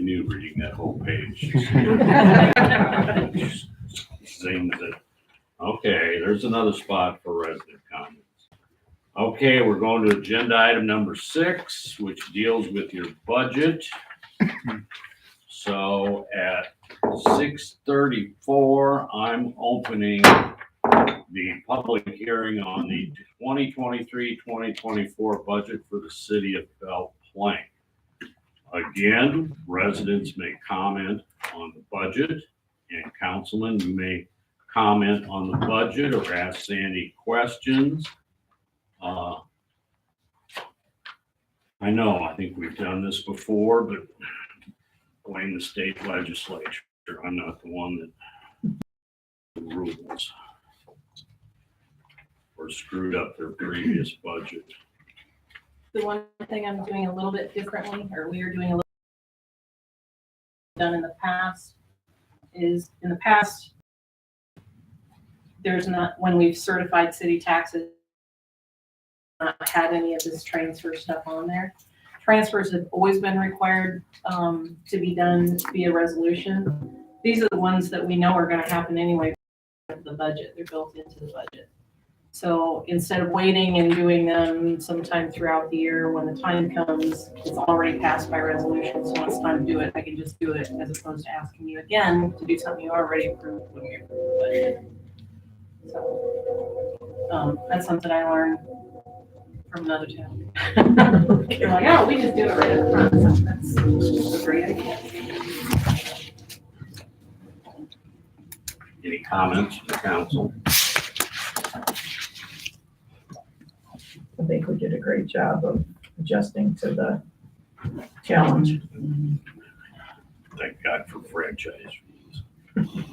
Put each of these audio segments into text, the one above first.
continue reading that whole page. Zings it. Okay, there's another spot for resident comments. Okay, we're going to agenda item number 6, which deals with your budget. So at 6:34, I'm opening the public hearing on the 2023-2024 budget for the city of Belle Plaine. Again, residents may comment on the budget, and councilmen, you may comment on the budget or ask Sandy questions. I think we've done this before, but blame the state legislature. I'm not the one that rules or screwed up their previous budget. The one thing I'm doing a little bit differently, or we are doing a little done in the past, is in the past, there's not, when we've certified city taxes, not had any of this transfer stuff on there. Transfers have always been required to be done via resolution. These are the ones that we know are going to happen anyway. The budget, they're built into the budget. So instead of waiting and doing them sometime throughout the year, when the time comes, it's already passed by resolution. So when it's time to do it, I can just do it as opposed to asking you again to do something you already approved when we approved the budget. So that's something I learned from another town. They're like, oh, we just do it right up front. So that's a great idea. Any comments from the council? I think we did a great job of adjusting to the challenge. Thank God for franchise fees.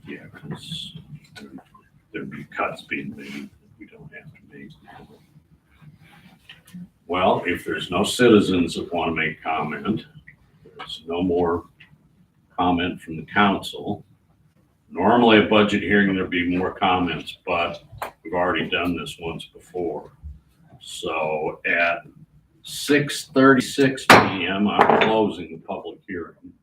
Yeah, because there'd be cuts being made that we don't have to make. Well, if there's no citizens that want to make comment, there's no more comment from the council. Normally a budget hearing, there'd be more comments, but we've already done this once before. So at 6:36 p.m., I'm closing the public hearing.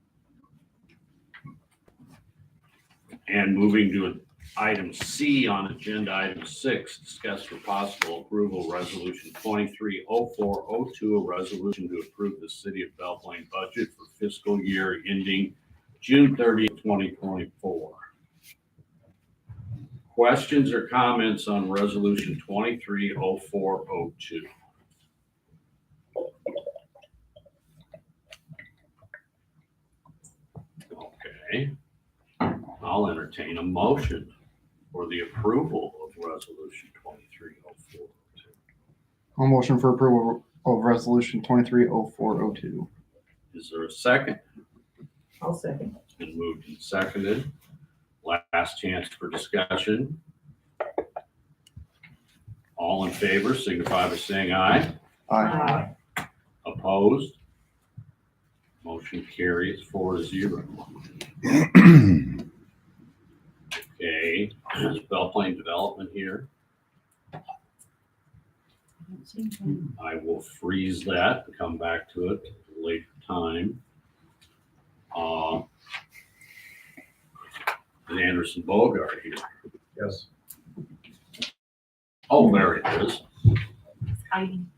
And moving to item C on agenda item 6, discuss for possible approval resolution 230402, a resolution to approve the city of Belle Plaine budget for fiscal year ending June 30th, 2024. Questions or comments on resolution 230402? Okay. I'll entertain a motion for the approval of resolution 230402. I'll motion for approval of resolution 230402. Is there a second? I'll second. It's been moved and seconded. Last chance for discussion. All in favor signify by saying aye. Aye. Opposed? Motion carries 4-0. Okay, is Belle Plaine Development here? I will freeze that and come back to it at a later time. Is Anderson Bogart here? Yes. Oh, there it is. Hiding.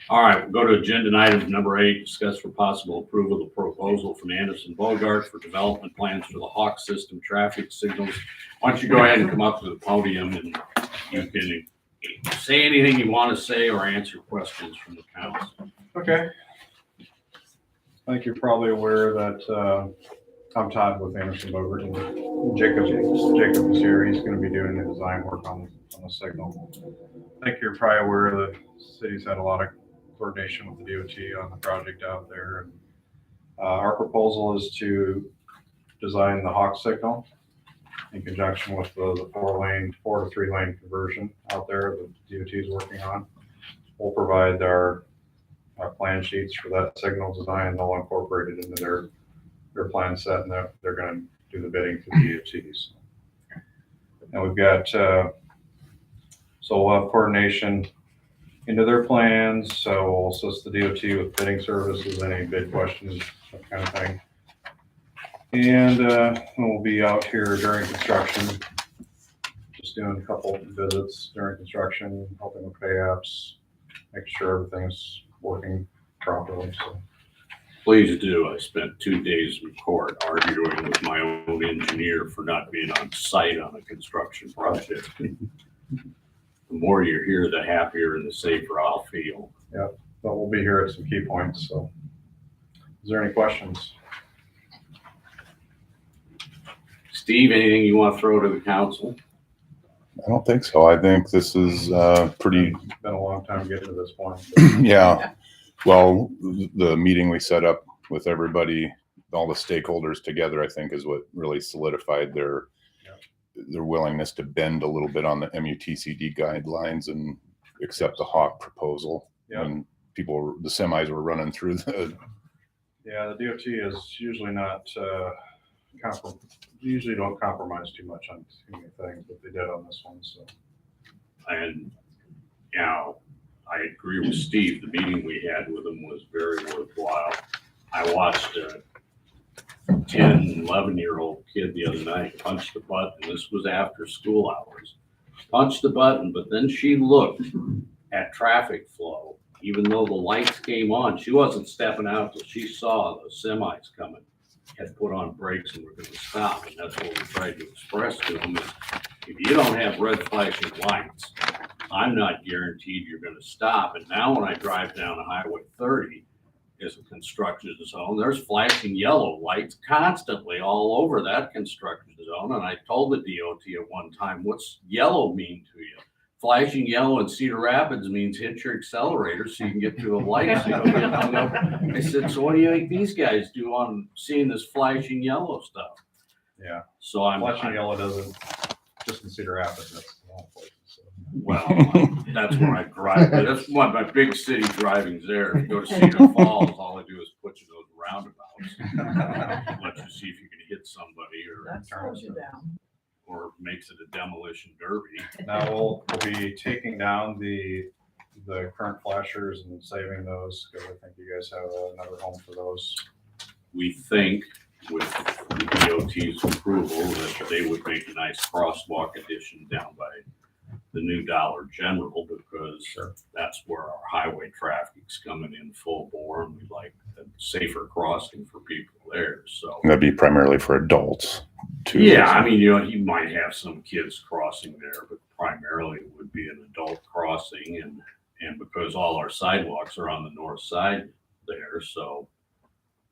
All right, we'll go to agenda item number 8, discuss for possible approval of the proposal from Anderson Bogart for development plans for the Hawk system traffic signals. Why don't you go ahead and come up to the podium and you can say anything you want to say or answer questions from the council. Okay. I think you're probably aware that I'm Todd with Anderson Bogart, and Jacob is here. He's going to be doing the design work on the signal. I think you're probably aware the city's had a lot of coordination with the DOT on the project out there. And, our proposal is to design the Hawk signal in conjunction with the 4 to 3 lane conversion out there that the DOT is working on. We'll provide our plan sheets for that signal design. They'll incorporate it into their plan set, and they're going to do the bidding for the DOTs. And we've got, so we'll have coordination into their plans, so we'll assist the DOT with bidding services, any bid questions, that kind of thing. And we'll be out here during construction, just doing a couple visits during construction, helping with pay apps, make sure everything's working properly, so. Please do. I spent 2 days in court arguing with my own engineer for not being on site on a construction project. The more you're here, the happier and the safer I'll feel. But we'll be here at some key points, so. Is there any questions? Steve, anything you want to throw to the council? I don't think so. I think this is pretty, It's been a long time getting to this point. yeah. Well, the meeting we set up with everybody, all the stakeholders together, I think is what really solidified their willingness to bend a little bit on the MUTCD guidelines and accept the Hawk proposal. Yeah. And people, the semis were running through the, Yeah, the DOT is usually not, usually don't compromise too much on too many things, but they did on this one, so. And, you know, I agree with Steve. The meeting we had with him was very worthwhile. I watched a 10, 11-year-old kid the other night punch the button. This was after school hours. Punched the button, but then she looked at traffic flow. Even though the lights came on, she wasn't stepping out till she saw the semis coming, had put on brakes and were going to stop. And that's what we tried to express to them is if you don't have red flashing lights, I'm not guaranteed you're going to stop. And now when I drive down Highway 30 as a construction zone, there's flashing yellow lights constantly all over that construction zone. And I told the DOT at one time, what's yellow mean to you? Flashing yellow in Cedar Rapids means hit your accelerator so you can get to a light. So you don't get hung up. I said, so what do you think these guys do on seeing this flashing yellow stuff? Yeah, So I'm flashing yellow doesn't, just consider Rapids, that's the wrong place, so. well, that's where I drive. That's one of my big city driving's there. If you go to Cedar Falls, all I do is put you those roundabouts. Let you see if you can hit somebody That slows you down. or makes it a demolition derby. Now we'll be taking down the current flashers and saving those, because I think you guys have another home for those. We think with the DOT's approval that they would make a nice crosswalk addition down by the new Dollar General because that's where our highway traffic's coming in full bore and we'd like a safer crossing for people there. So that'd be primarily for adults too. yeah, I mean, you know, you might have some kids crossing there, but primarily it would be an adult crossing and because all our sidewalks are on the north side there, so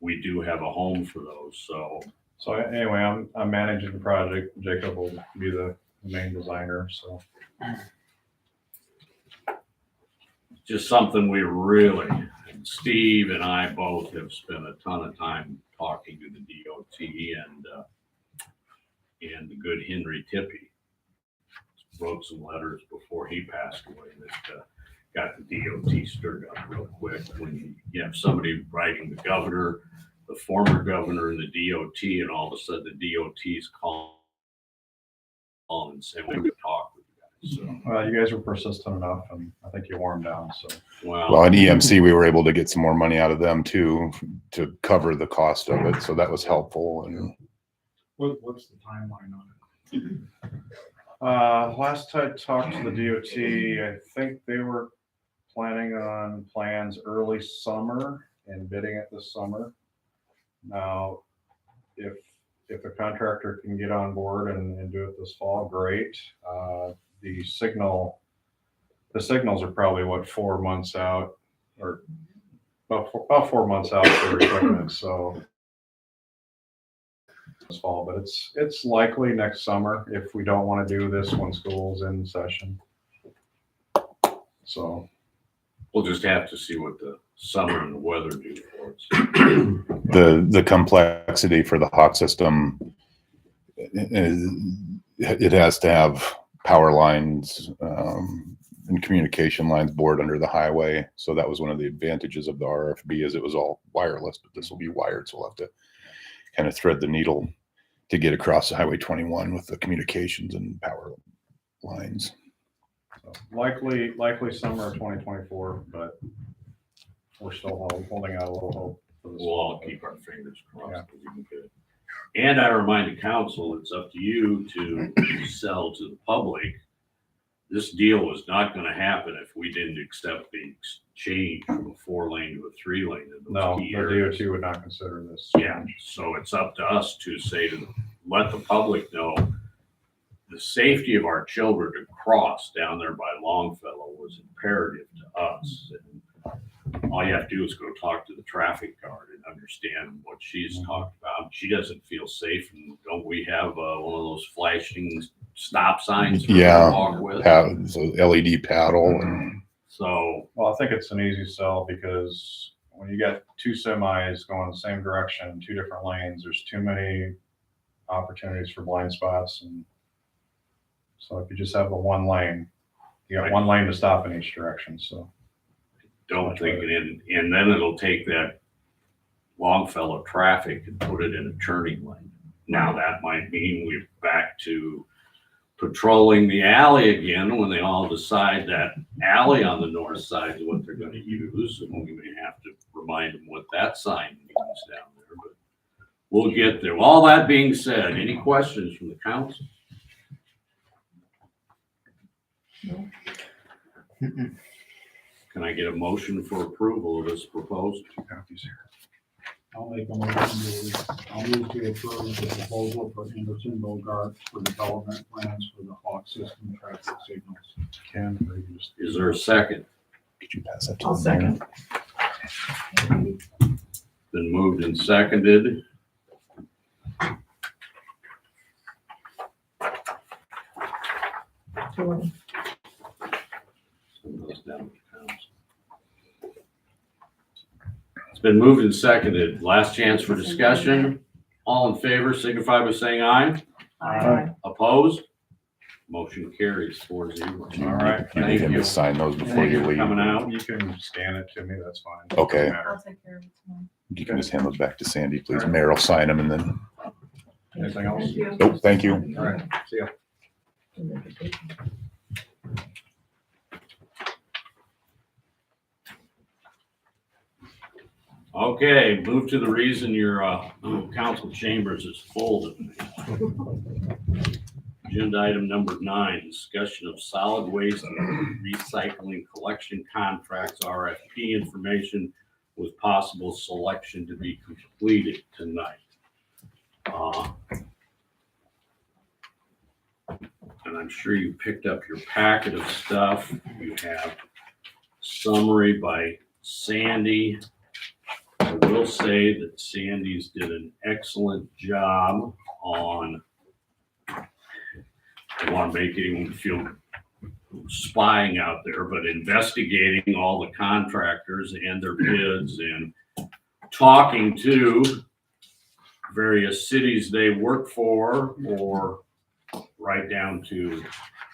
we do have a home for those. So anyway, I'm managing the project. Jacob will be the main designer, so. Just something we really, and Steve and I both have spent a ton of time talking to the DOT and the good Henry Tippie. Wrote some letters before he passed away that got the DOT stirred up real quick. When you have somebody writing the governor, the former governor, and the DOT, and all of a sudden the DOT's calling and saying, we could talk with you guys. So, Well, you guys were persistent enough, and I think you wore them down, so. Well, at EMC, we were able to get some more money out of them too, to cover the cost of it. So that was helpful. And What's the timeline on it? Last I talked to the DOT, I think they were planning on plans early summer and bidding it this summer. Now, if a contractor can get on board and do it this fall, great. The signals are probably what, 4 months out, or about 4 months out for equipment, so this fall, but it's likely next summer if we don't want to do this when school's in session. So we'll just have to see what the summer and the weather do for us. the complexity for the Hawk system, it has to have power lines and communication lines bored under the highway. So that was one of the advantages of the RFB, is it was all wireless, but this will be wired. So we'll have to kind of thread the needle to get across the Highway 21 with the communications and power lines. So likely summer of 2024, but we're still holding out a little hope for this. We'll all keep our fingers crossed that we can get it. And I remind the council, it's up to you to sell to the public. This deal was not gonna happen if we didn't accept the change from a 4-lane to a 3-lane in those No, key the areas. DOT would not consider this. Yeah, so it's up to us to say to, let the public know the safety of our children to cross down there by Longfellow was imperative to us. And all you have to do is go talk to the traffic guard and understand what she's talking about. She doesn't feel safe, and don't we have one of those flashing stop signs for her Yeah. to walk with? So LED paddle and So, Well, I think it's an easy sell because when you got 2 semis going the same direction, 2 different lanes, there's too many opportunities for blind spots. And so if you just have the 1 lane, you got 1 lane to stop in each direction. So don't think it in, and then it'll take that Longfellow traffic and put it in a turning lane. Now, that might mean we're back to patrolling the alley again when they all decide that alley on the north side is what they're gonna use, and we may have to remind them what that sign means down there, but we'll get there. All that being said, any questions from the council? Mm-mm. Can I get a motion for approval of this proposal? 2 copies here. I'll make a motion I'll move to approve the proposal for Anderson Bogart for development plans for the Hawk system traffic signals. Ken, or you just- Is there a second? could you pass that to I'll the mayor? second. Been moved and seconded. Jordan. Send those down to the council. It's been moved and seconded. Last chance for discussion. All in favor signify by saying aye. Aye. Opposed? Motion carries 4-0. All right. You need Thank him you. to sign those before Thank you you for leave. coming out. You can scan it to me, that's fine. Okay. Doesn't matter. I'll take care of it tomorrow. You can just hand those back to Sandy, please. Mayor will sign them and then, Anything else? Thank you. nope, thank you. All right, see ya. Okay, move to the reason your council chambers is full tonight. Agenda item number 9, discussion of solid waste and recycling collection contracts, RFP information with possible selection to be completed tonight. And I'm sure you picked up your packet of stuff. You have summary by Sandy. I will say that Sandy's did an excellent job on, I don't want to make anyone feel spying out there, but investigating all the contractors and their bids and talking to various cities they work for, or right down to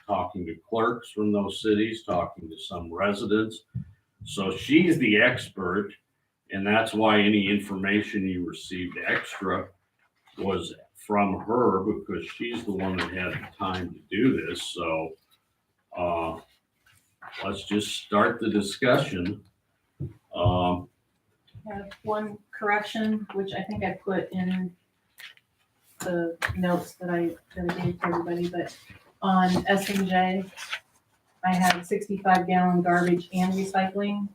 talking to clerks from those cities, talking to some residents. So she's the expert, and that's why any information you received extra was from her, because she's the one that had the time to do this. So let's just start the discussion. I have one correction, which I think I put in the notes that I gave to everybody, but on S&J, I had 65 gallon garbage and recycling,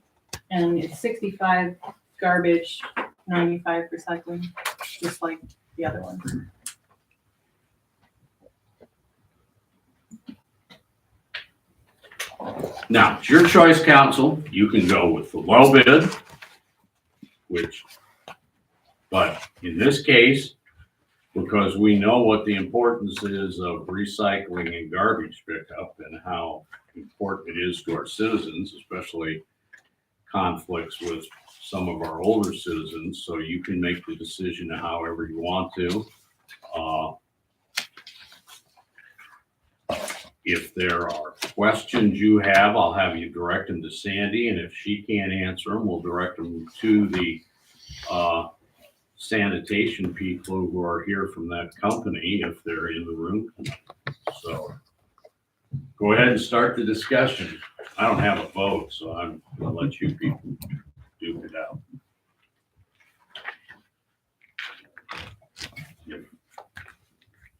and it's 65 garbage, 95 recycling, just like the other one. Now, it's your choice, council. You can go with the low bid, but in this case, because we know what the importance is of recycling and garbage pickup and how important it is to our citizens, especially conflicts with some of our older citizens, so you can make the decision however you want to. If there are questions you have, I'll have you direct them to Sandy, and if she can't answer them, we'll direct them to the sanitation people who are here from that company if they're in the room tonight. So Go ahead and start the discussion. I don't have a vote, so I'm gonna let you people duke it out.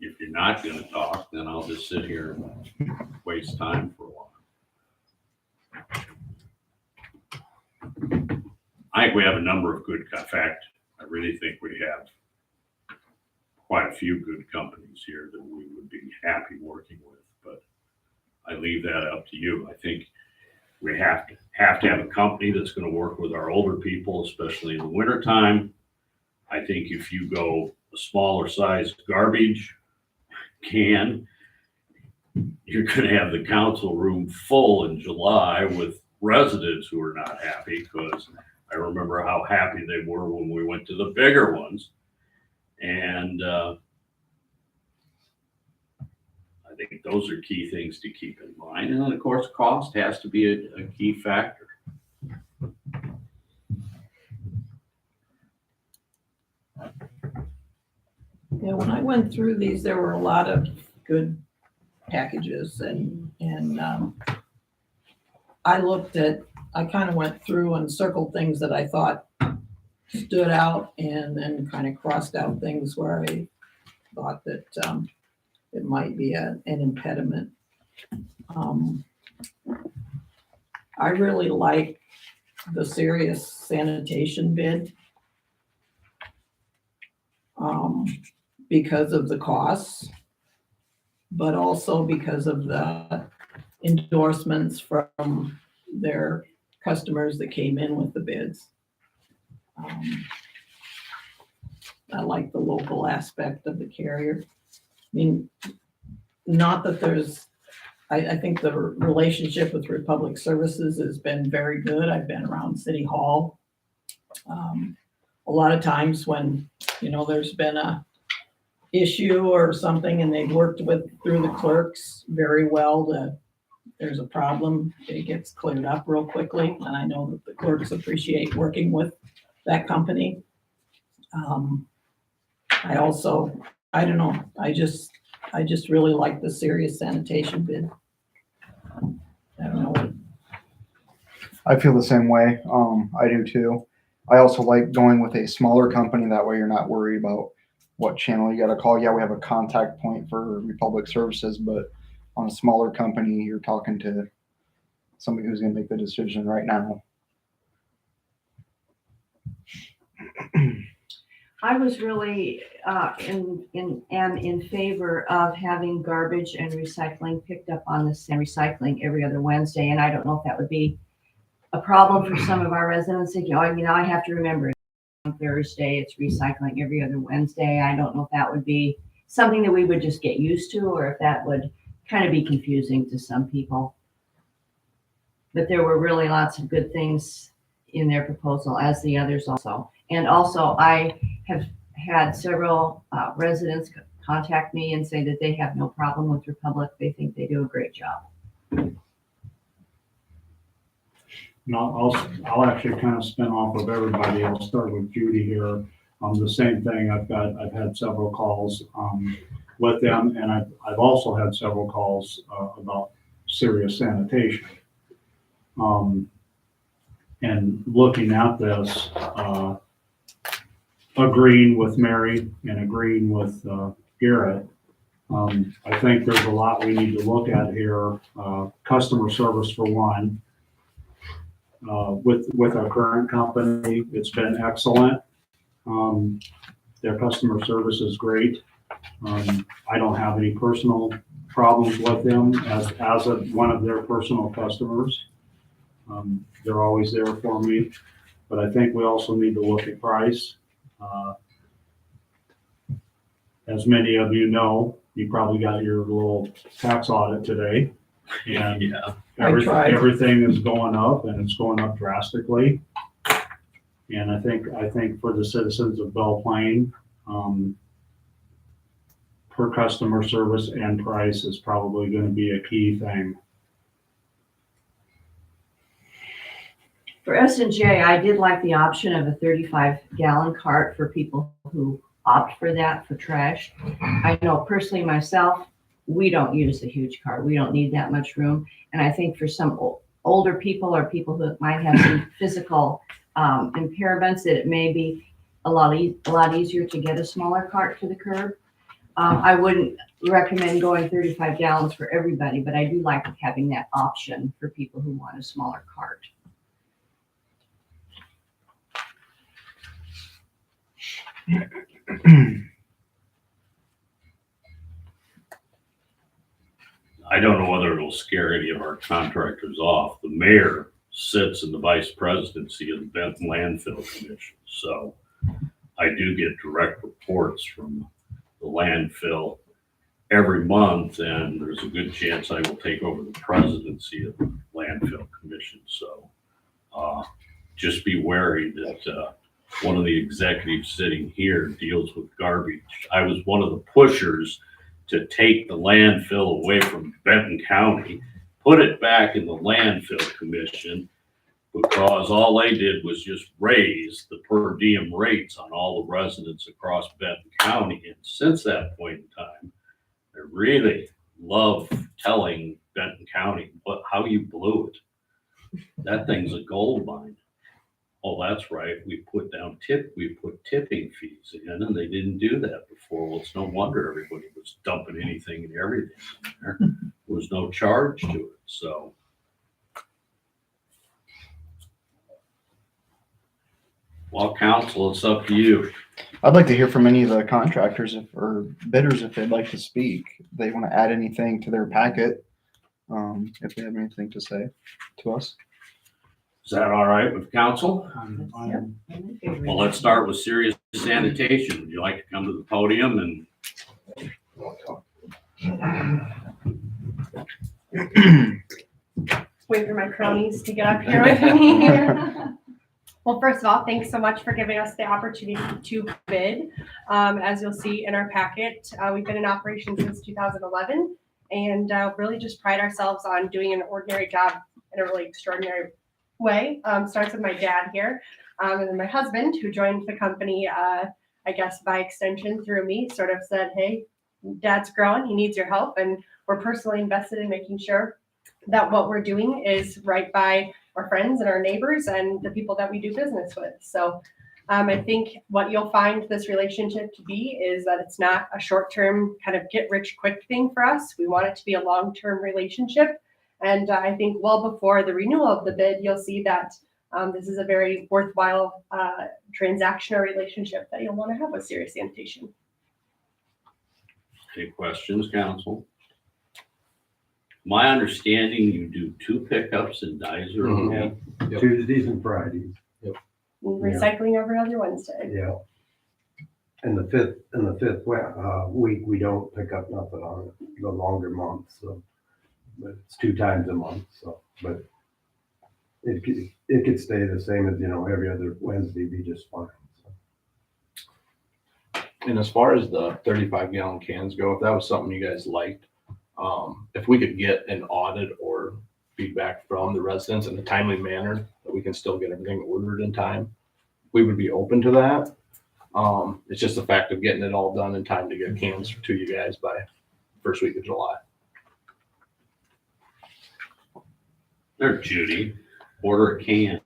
If you're not gonna talk, then I'll just sit here and waste time for a while. I think we have a number of good, in fact, I really think we have quite a few good companies here that we would be happy working with, but I leave that up to you. I think we have to have a company that's gonna work with our older people, especially in the wintertime. I think if you go a smaller size garbage can, you're gonna have the council room full in July with residents who are not happy, because I remember how happy they were when we went to the bigger ones. And I think those are key things to keep in mind. And then, of course, cost has to be a key factor. Yeah, when I went through these, there were a lot of good packages and I kind of went through and circled things that I thought stood out and then kind of crossed out things where I thought that it might be an impediment. I really like the serious sanitation bid because of the costs, but also because of the endorsements from their customers that came in with the bids. I like the local aspect of the carrier. I mean, not that I think the relationship with Republic Services has been very good. I've been around City Hall. A lot of times when, there's been a issue or something and they've worked through the clerks very well there's a problem, it gets cleared up real quickly. And I know that the clerks appreciate working with that company. I don't know, I just really like the serious sanitation bid. I don't know. I feel the same way. I do too. I also like going with a smaller company. That way you're not worried about what channel you got to call. Yeah, we have a contact point for Republic Services, but on a smaller company, you're talking to somebody who's going to make the decision right now. I was really in favor of having garbage and recycling picked up on this and recycling every other Wednesday. And I don't know if that would be a problem for some of our residents. I have to remember on Thursday, it's recycling every other Wednesday. I don't know if that would be something that we would just get used to, or if that would kind of be confusing to some people. But there were really lots of good things in their proposal, as the others also. And also, I have had several residents contact me and say that they have no problem with Republic. They think they do a great job. I'll actually kind of spin off of everybody. I'll start with Judy here. The same thing. I've had several calls with them, and I've also had several calls about serious sanitation. And looking at this, agreeing with Mary and agreeing with Garrett, I think there's a lot we need to look at here. Customer service for one. With our current company, it's been excellent. Their customer service is great. I don't have any personal problems with them as one of their personal customers. They're always there for me, but I think we also need to look at price. As many of you know, you probably got your little tax audit today, and Yeah. everything is going up, and it's going up drastically. And I think for the citizens of Belle Plaine, per customer service and price is probably going to be a key thing. For S&J, I did like the option of a 35-gallon cart for people who opt for that for trash. I know personally myself, we don't use a huge car. We don't need that much room. And I think for some older people or people who might have some physical impairments, that it may be a lot easier to get a smaller cart to the curb. I wouldn't recommend going 35 gallons for everybody, but I do like having that option for people who want a smaller cart. I don't know whether it'll scare any of our contractors off. The mayor sits in the vice presidency of the Benton Landfill Commission. So I do get direct reports from the landfill every month, and there's a good chance I will take over the presidency of the Landfill Commission. So just be wary that one of the executives sitting here deals with garbage. I was one of the pushers to take the landfill away from Benton County, put it back in the Landfill Commission, because all they did was just raise the per diem rates on all the residents across Benton County. And since that point in time, I really love telling Benton County how you blew it. That thing's a gold mine. Oh, that's right. We put tipping fees in, and they didn't do that before. Well, it's no wonder everybody was dumping anything and everything in there. There was no charge to it. So well, council, it's up to you. I'd like to hear from any of the contractors or bidders if they'd like to speak. If they want to add anything to their packet, if they have anything to say to us. Is that all right with council? Well, let's start with Serious Sanitation. Would you like to come to the podium and wait for my cronies to get up here with me. Well, first of all, thanks so much for giving us the opportunity to bid. As you'll see in our packet, we've been in operation since 2011 and really just pride ourselves on doing an ordinary job in a really extraordinary way. Starts with my dad here, and then my husband, who joined the company, I guess by extension through me, sort of said, hey, Dad's growing, he needs your help, and we're personally invested in making sure that what we're doing is right by our friends and our neighbors and the people that we do business with. So I think what you'll find this relationship to be is that it's not a short-term kind of get-rich-quick thing for us. We want it to be a long-term relationship. And I think well before the renewal of the bid, you'll see that this is a very worthwhile transactional relationship that you'll want to have with Serious Sanitation. any questions, council? My understanding, you do 2 pickups in Dizer a week. Yep. Tuesdays and Fridays, Recycling every other Wednesday. yeah. And the fifth week, we don't pick up nothing on the longer months, so. But it's 2 times a month, so, but it could stay the same as, every other Wednesday, be just fine. So. And as far as the 35-gallon cans go, if that was something you guys liked, if we could get an audit or feedback from the residents in a timely manner, that we can still get everything ordered in time, we would be open to that. It's just the fact of getting it all done in time to get cans to you guys by first week of July. There, Judy, order a can.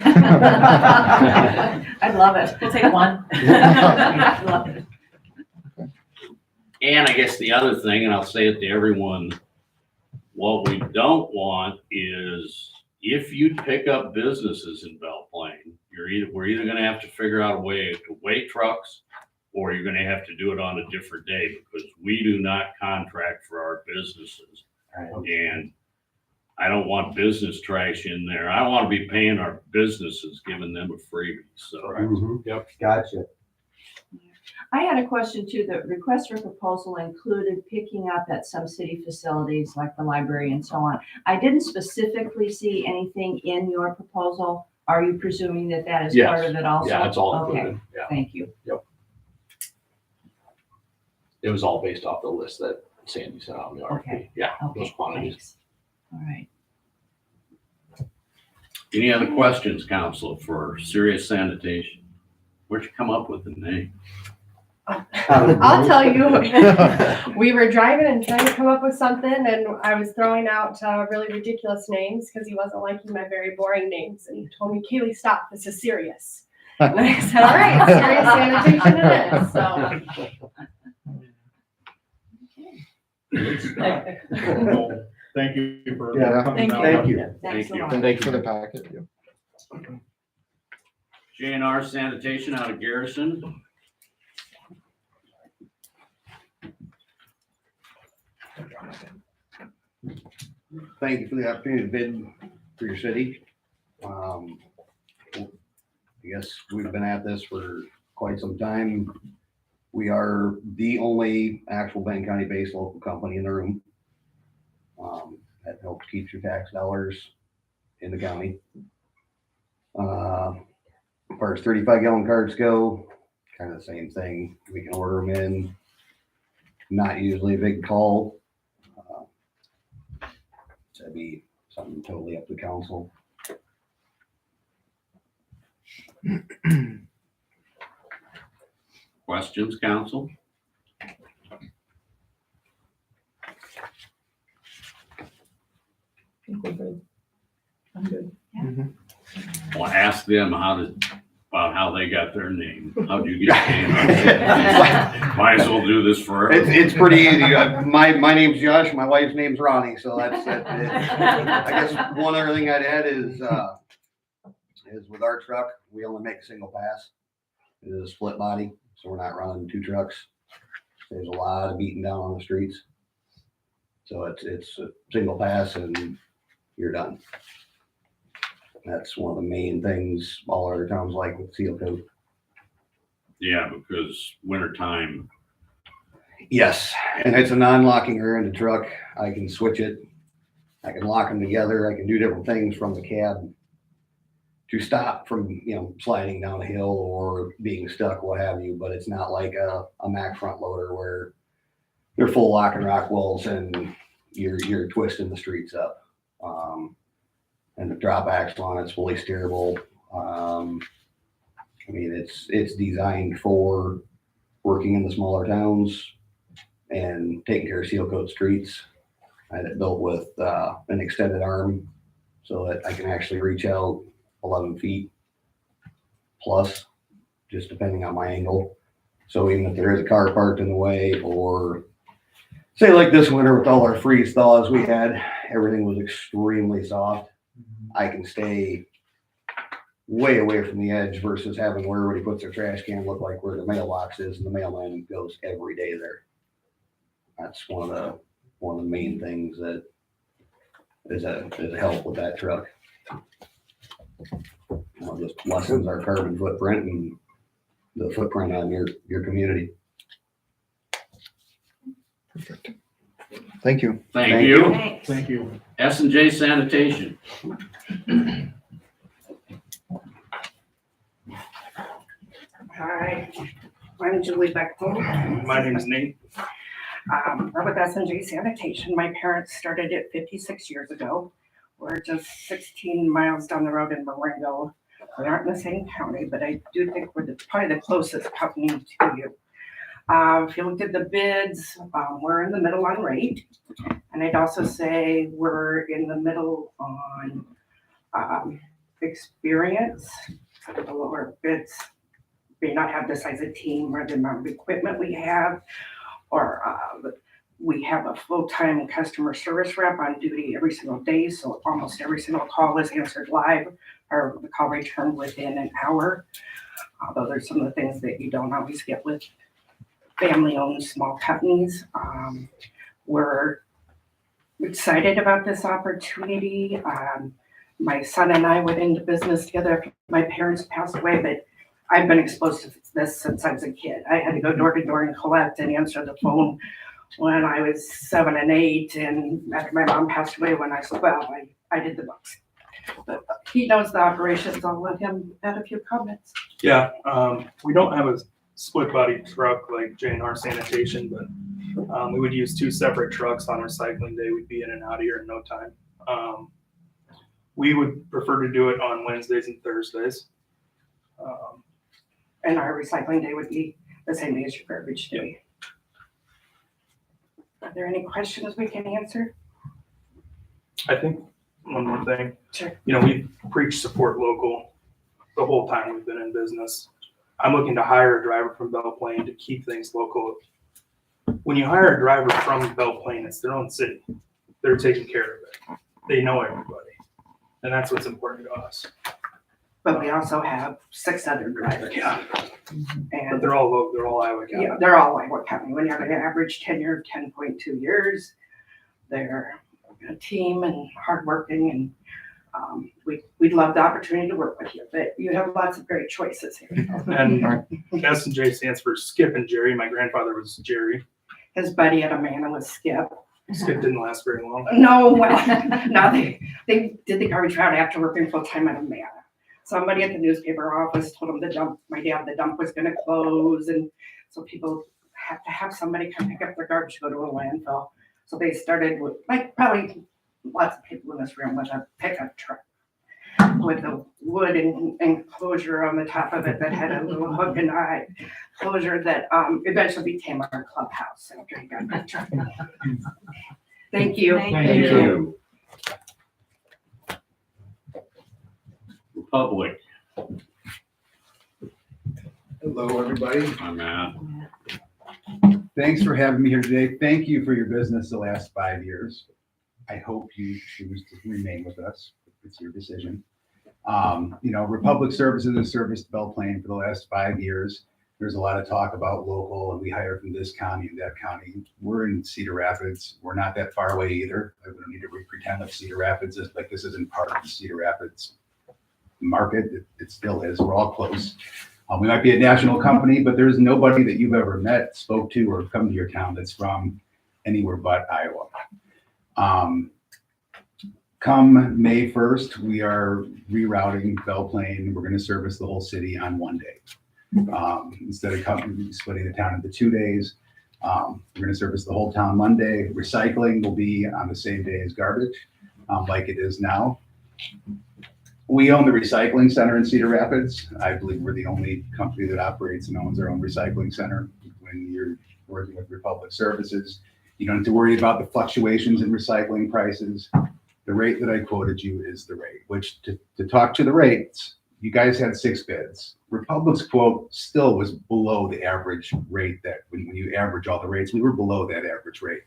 I love it. We'll take one. I love it. And I guess the other thing, and I'll say it to everyone, what we don't want is if you pick up businesses in Belle Plaine, we're either gonna have to figure out a way to weigh trucks, or you're gonna have to do it on a different day, because we do not contract for our businesses. And I don't want business trash in there. I want to be paying our businesses, giving them a freebie. So Yep. Gotcha. I had a question too. The request for proposal included picking up at some city facilities like the library and so on. I didn't specifically see anything in your proposal. Are you presuming that that is part Yes. of it also? Yeah, it's all Okay, included. Yeah. thank you. It was all based off the list that Sandy sent out in the RFP. Okay. Yeah, those Okay, quantities. thanks. All right. any other questions, council, for Serious Sanitation? Where'd you come up with the name? I'll tell you. We were driving and trying to come up with something, and I was throwing out really ridiculous names because he wasn't liking my very boring names. And he told me, "Kaylee, stop. This is serious." And I said, "All right, serious sanitation it is." So. Thank you for Yeah. coming Thank out. Thank you. Thanks a you. lot. Thank you for the packet. Yeah. J&R Sanitation out of Garrison. Thank you for the opportunity to bid for your city. I guess we've been at this for quite some time. We are the only actual Benton County based local company in the room. That helps keep your tax dollars in the county. As far as 35-gallon carts go, kind of the same thing. We can order them in. Not usually a big call. So that'd be something totally up to council. Questions, council? I think we're good. I'm good. Well, ask them about how they got their name. How'd you get J&R? Might as well do this forever. It's pretty easy. My name's Josh. My wife's name's Ronnie. So that's it. I guess one other thing I'd add is with our truck, we only make a single pass. It is a split body, so we're not running two trucks. There's a lot of beating down on the streets. So it's a single pass and you're done. That's one of the main things all other towns like with seal coat. Yeah, because wintertime, Yes, and it's a non-locking rear end truck. I can switch it. I can lock them together. I can do different things from the cab to stop from, sliding down a hill or being stuck, what have you. But it's not like a Mack front loader where they're full lock and rock wells and you're twisting the streets up. And the drop axle on it's fully steerable. It's designed for working in the smaller towns and taking care of seal coat streets. I had it built with an extended arm so that I can actually reach out 11 feet plus, just depending on my angle. So even if there is a car parked in the way, or say like this winter with all our freeze thaws we had, everything was extremely soft. I can stay way away from the edge versus having where everybody puts their trash can look like where the mailbox is, and the mailman goes every day there. That's one of the main things that is a help with that truck. Just lessens our carbon footprint and the footprint on your community. Perfect. Thank you. thank you. Thanks. Thank you. S&J Sanitation. Hi, I'm Julie Bechtel. My name is Nate. We're with S&J Sanitation. My parents started it 56 years ago. We're just 16 miles down the road in Marengo. We aren't in the same county, but I do think we're probably the closest company to you. If you looked at the bids, we're in the middle on rate. And I'd also say we're in the middle on experience. The lower bids may not have the size of team or the amount of equipment we have, or we have a full-time customer service rep on duty every single day, so almost every single call is answered live or the call returned within an hour. Although there's some of the things that you don't always get with family-owned small companies. We're excited about this opportunity. My son and I went into business together after my parents passed away, but I've been exposed to this since I was a kid. I had to go door to door and collect and answer the phone when I was 7 and 8, and after my mom passed away when I was 12, I did the books. But he knows the operations. I'll let him add a few comments. Yeah, we don't have a split body truck like J&R Sanitation, but we would use two separate trucks on recycling day. We'd be in and out of here in no time. We would prefer to do it on Wednesdays and Thursdays. And our recycling day would be the same day as your garbage day. Are there any questions we can answer? I think one more thing. Sure. You know, we preach support local the whole time we've been in business. I'm looking to hire a driver from Belle Plaine to keep things local. When you hire a driver from Belle Plaine, it's their own city. They're taking care of it. They know everybody. And that's what's important to us. But we also have 6 other drivers. Yeah. But And they're all Iowa County. yeah, they're all Iowa County. When you have an average tenure of 10.2 years, they're a team and hardworking, and we'd love the opportunity to work with you, but you have lots of great choices here. And S&J stands for Skip and Jerry. My grandfather was Jerry. His buddy at Amana was Skip. Skip didn't last very long. No, well, no, they did the garbage route after working full time at Amana. Somebody at the newspaper office told him the dump was gonna close, and so people have to have somebody come pick up their garbage, go to a landfill. So they started with, like probably lots of people in this room, with a pickup truck with a wood enclosure on the top of it that had a little hook and eye closure that eventually became our clubhouse after he got that truck. Thank you. Thank you. Public, Hello, everybody. I'm at. Thanks for having me here today. Thank you for your business the last 5 years. I hope you choose to remain with us. It's your decision. Republic Services has serviced Belle Plaine for the last 5 years. There's a lot of talk about local, and we hire from this county and that county. We're in Cedar Rapids. We're not that far away either. I don't need to pretend that Cedar Rapids is like this isn't part of the Cedar Rapids market. It still is. We're all close. We might be a national company, but there's nobody that you've ever met, spoke to, or come to your town that's from anywhere but Iowa. Come May 1st, we are rerouting Belle Plaine. We're going to service the whole city on one day. Instead of splitting the town into 2 days, we're going to service the whole town Monday. Recycling will be on the same day as garbage, like it is now. We own the recycling center in Cedar Rapids. I believe we're the only company that operates and owns our own recycling center. When you're working with Republic Services, you don't have to worry about the fluctuations in recycling prices. The rate that I quoted you is the rate, which to talk to the rates, you guys had 6 bids. Republic's quote still was below the average rate that when you average all the rates, we were below that average rate.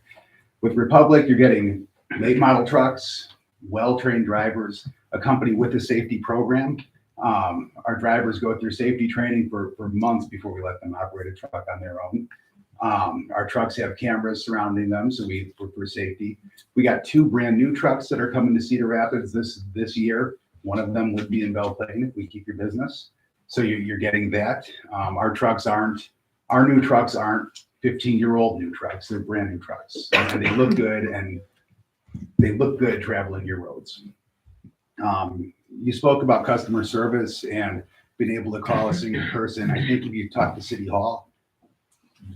With Republic, you're getting late model trucks, well-trained drivers, a company with a safety program. Our drivers go through safety training for months before we let them operate a truck on their own. Our trucks have cameras surrounding them, so for safety. We got 2 brand new trucks that are coming to Cedar Rapids this year. One of them would be in Belle Plaine if we keep your business. So you're getting that. Our new trucks aren't 15-year-old new trucks. They're brand new trucks, and they look good, and they look good traveling your roads. You spoke about customer service and being able to call us in person. I think if you talk to City Hall,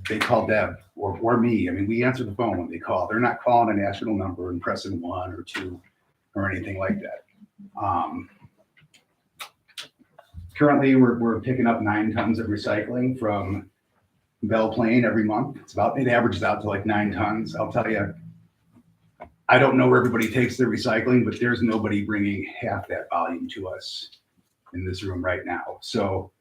they call Deb or me. I mean, we answer the phone when they call. They're not calling a national number and pressing 1 or 2 or anything like that. Currently, we're picking up 9 tons of recycling from Belle Plaine every month. It averages out to like 9 tons. I'll tell you, I don't know where everybody takes their recycling, but there's nobody bringing half that volume to us in this room right now. So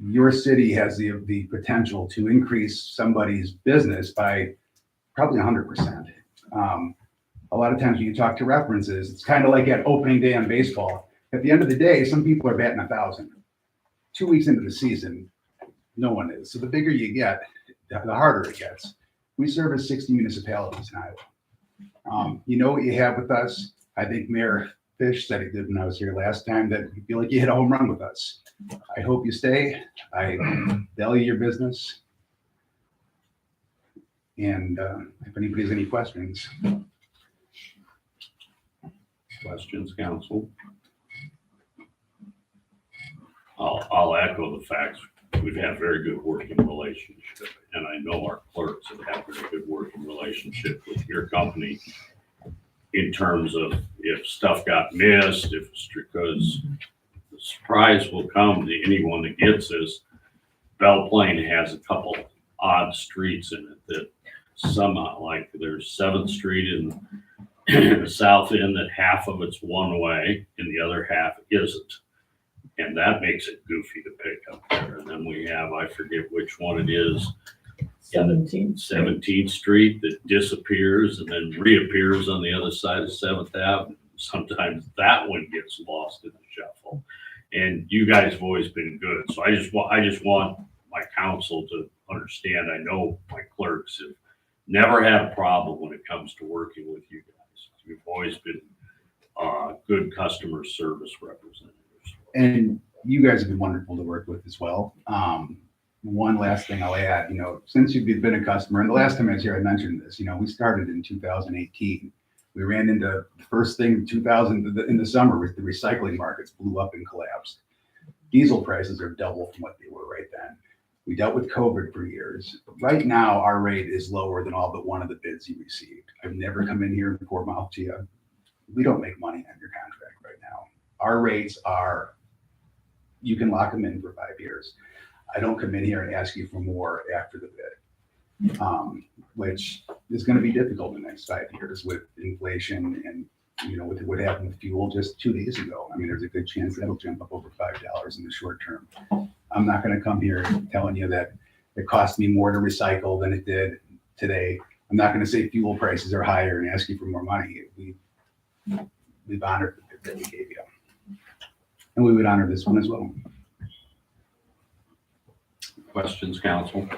your city has the potential to increase somebody's business by probably 100%. A lot of times when you talk to references, it's kind of like at opening day on baseball. At the end of the day, some people are batting 1,000. 2 weeks into the season, no one is. So the bigger you get, the harder it gets. We service 60 municipalities in Iowa. You know what you have with us. I think Mayor Fish said it good when I was here last time, that you feel like you hit a home run with us. I hope you stay. I value your business. And if anybody has any questions. Questions, council? I'll echo the facts. We've had a very good working relationship, and I know our clerks have had a very good working relationship with your company in terms of if stuff got missed, if it's because the surprise will come to anyone that gets this. Belle Plaine has a couple odd streets in it that somehow, like there's 7th Street in the south end that half of it's one way and the other half isn't. And that makes it goofy to pick up there. And then we have, I forget which one it is, 17. 17th Street that disappears and then reappears on the other side of 7th Ave. Sometimes that one gets lost in the shuffle. And you guys have always been good. So I just want my council to understand. I know my clerks have never had a problem when it comes to working with you guys. You've always been good customer service representatives. And you guys have been wonderful to work with as well. One last thing I'll add, since you've been a customer, and the last time I was here, I mentioned this, we started in 2018. We ran into the first thing in 2000 in the summer with the recycling markets blew up and collapsed. Diesel prices are double from what they were right then. We dealt with COVID for years. Right now, our rate is lower than all but one of the bids you received. I've never come in here and pour mouth to you. We don't make money on your contract right now. Our rates are, you can lock them in for 5 years. I don't come in here and ask you for more after the bid, which is going to be difficult in the next 5 years with inflation and, with what happened with fuel just 2 days ago. I mean, there's a good chance that'll jump up over $5 in the short term. I'm not going to come here telling you that it cost me more to recycle than it did today. I'm not going to say fuel prices are higher and ask you for more money. We've honored the bid that we gave you. And we would honor this one as well. Questions, council?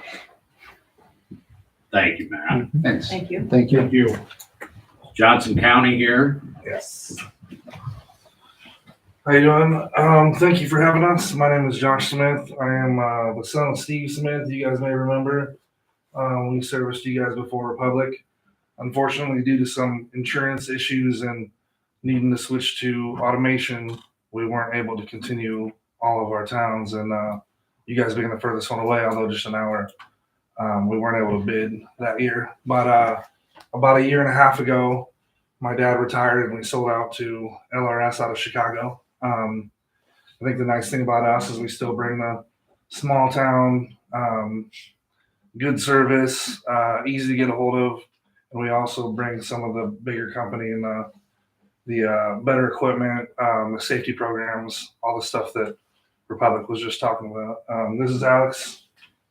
Thank you, Matt. Thanks. Thank you. Thank you. Thank you. Johnson County here. Yes. How you doing? Thank you for having us. My name is Josh Smith. I am the son of Steve Smith. You guys may remember. We serviced you guys before Republic. Unfortunately, due to some insurance issues and needing to switch to automation, we weren't able to continue all of our towns. And you guys being the furthest one away, although just an hour, we weren't able to bid that year. But about a year and a half ago, my dad retired and we sold out to LRS out of Chicago. I think the nice thing about us is we still bring the small town, good service, easy to get a hold of. And we also bring some of the bigger company and the better equipment, the safety programs, all the stuff that Republic was just talking about. This is Alex.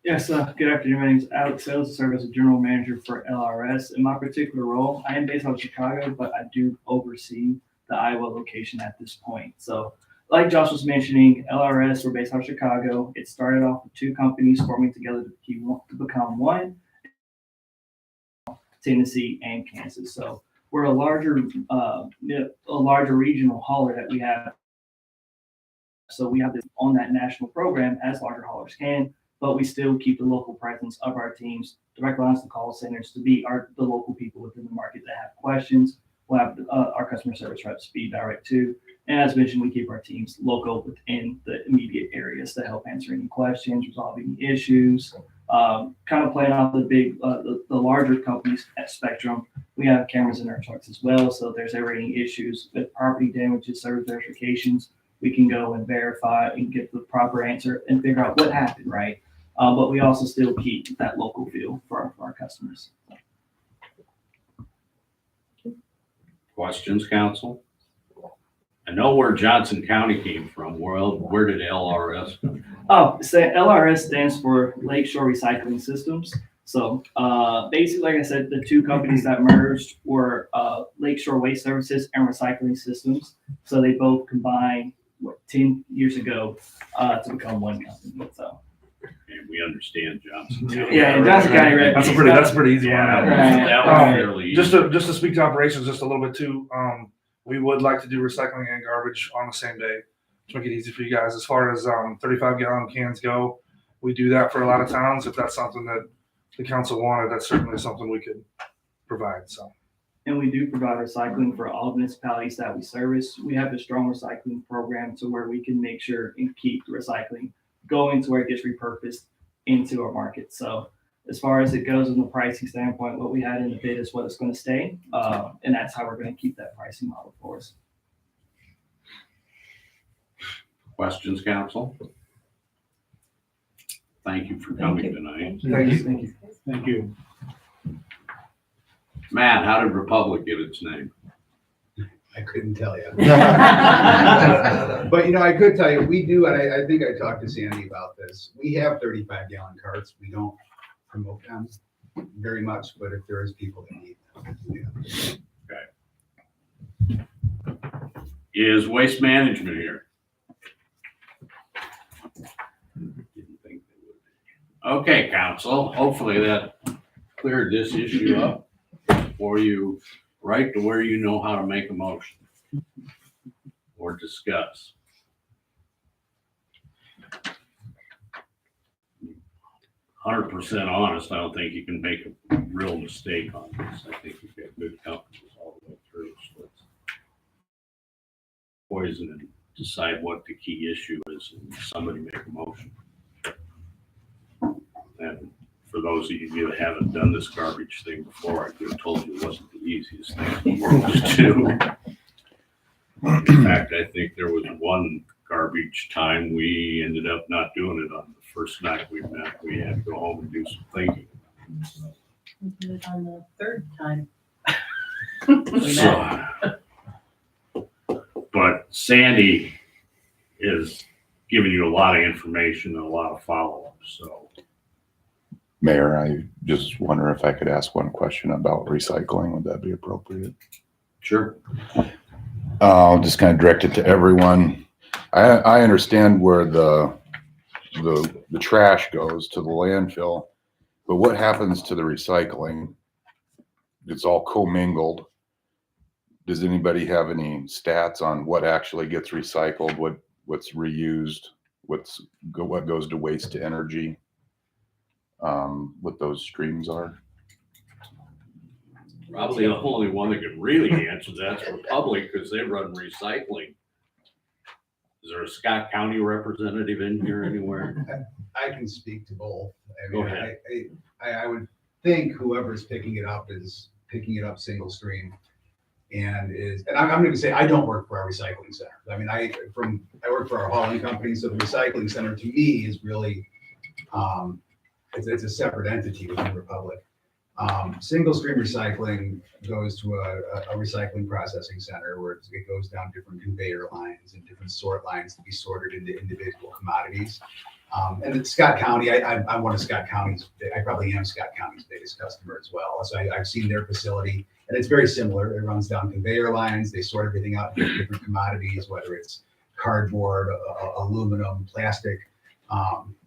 Yes, good afternoon. My name is Alex Sales. I serve as a general manager for LRS. In my particular role, I am based out of Chicago, but I do oversee the Iowa location at this point. So like Josh was mentioning, LRS, we're based out of Chicago. It started off with 2 companies forming together to become one, Tennessee and Kansas. So we're a larger regional hauler that we have. So we have this on that national program as larger haulers can, but we still keep the local presence of our teams, direct lines to call centers to be the local people within the market that have questions. We'll have our customer service reps be direct to. And as mentioned, we keep our teams local within the immediate areas to help answer any questions, resolving issues, kind of playing off the big, the larger companies at Spectrum. We have cameras in our trucks as well. So if there's ever any issues with property damages, service verifications, we can go and verify and get the proper answer and figure out what happened, right? But we also still keep that local feel for our customers. Questions, council? I know where Johnson County came from. Where did LRS come from? Oh, so LRS stands for Lakeshore Recycling Systems. So basically, like I said, the 2 companies that merged were Lakeshore Waste Services and Recycling Systems. So they both combined 10 years ago to become one company. So. And we understand Johnson County. Yeah, Johnson County. Right? That's a pretty easy one. That was fairly Just to speak to operations just a little bit too. We would like to do recycling and garbage on the same day to make it easy for you guys. As far as 35-gallon cans go, we do that for a lot of towns. If that's something that the council wanted, that's certainly something we could provide. So. And we do provide recycling for all municipalities that we service. We have a strong recycling program to where we can make sure and keep the recycling going to where it gets repurposed into our market. So as far as it goes in the pricing standpoint, what we had in the bid is what it's going to stay. And that's how we're going to keep that pricing model for us. Questions, council? thank you for coming tonight. Thank you. Thank you. Thank you. Matt, how did Republic get its name? I couldn't tell you. But, I could tell you, we do, and I think I talked to Sandy about this. We have 35-gallon carts. We don't promote them very much, but if there is people that need them, we do. Is Waste Management here? Okay, council, hopefully that cleared this issue up for you, right to where you know how to make a motion or discuss. 100% honest, I don't think you can make a real mistake on this. I think you've got good companies all the way through. So let's poison and decide what the key issue is and somebody make a motion. And for those of you that haven't done this garbage thing before, I could have told you it wasn't the easiest thing in the world to do. In fact, I think there was one garbage time we ended up not doing it on the first night we met. We had to go home and do some thinking. We did it on the third time. So, but Sandy is giving you a lot of information and a lot of follow-up, so. Mayor, I just wonder if I could ask one question about recycling. Would that be appropriate? Sure. I'll just kind of direct it to everyone. I understand where the trash goes to the landfill, but what happens to the recycling? It's all commingled. Does anybody have any stats on what actually gets recycled, what's reused, what goes to waste to energy? What those streams are? Probably the only one that could really answer that's Republic, because they run recycling. Is there a Scott County representative in here anywhere? I can speak to both. I Go mean, ahead. I would think whoever's picking it up is picking it up single stream and I'm going to say, I don't work for our recycling center. I mean, I work for our hauling company. So the recycling center to me is really, it's a separate entity within Republic. Single stream recycling goes to a recycling processing center where it goes down different conveyor lines and different sort lines to be sorted into individual commodities. And in Scott County, I'm one of Scott County's, I probably am Scott County's biggest customer as well. So I've seen their facility and it's very similar. It runs down conveyor lines. They sort everything out into different commodities, whether it's cardboard, aluminum, plastic,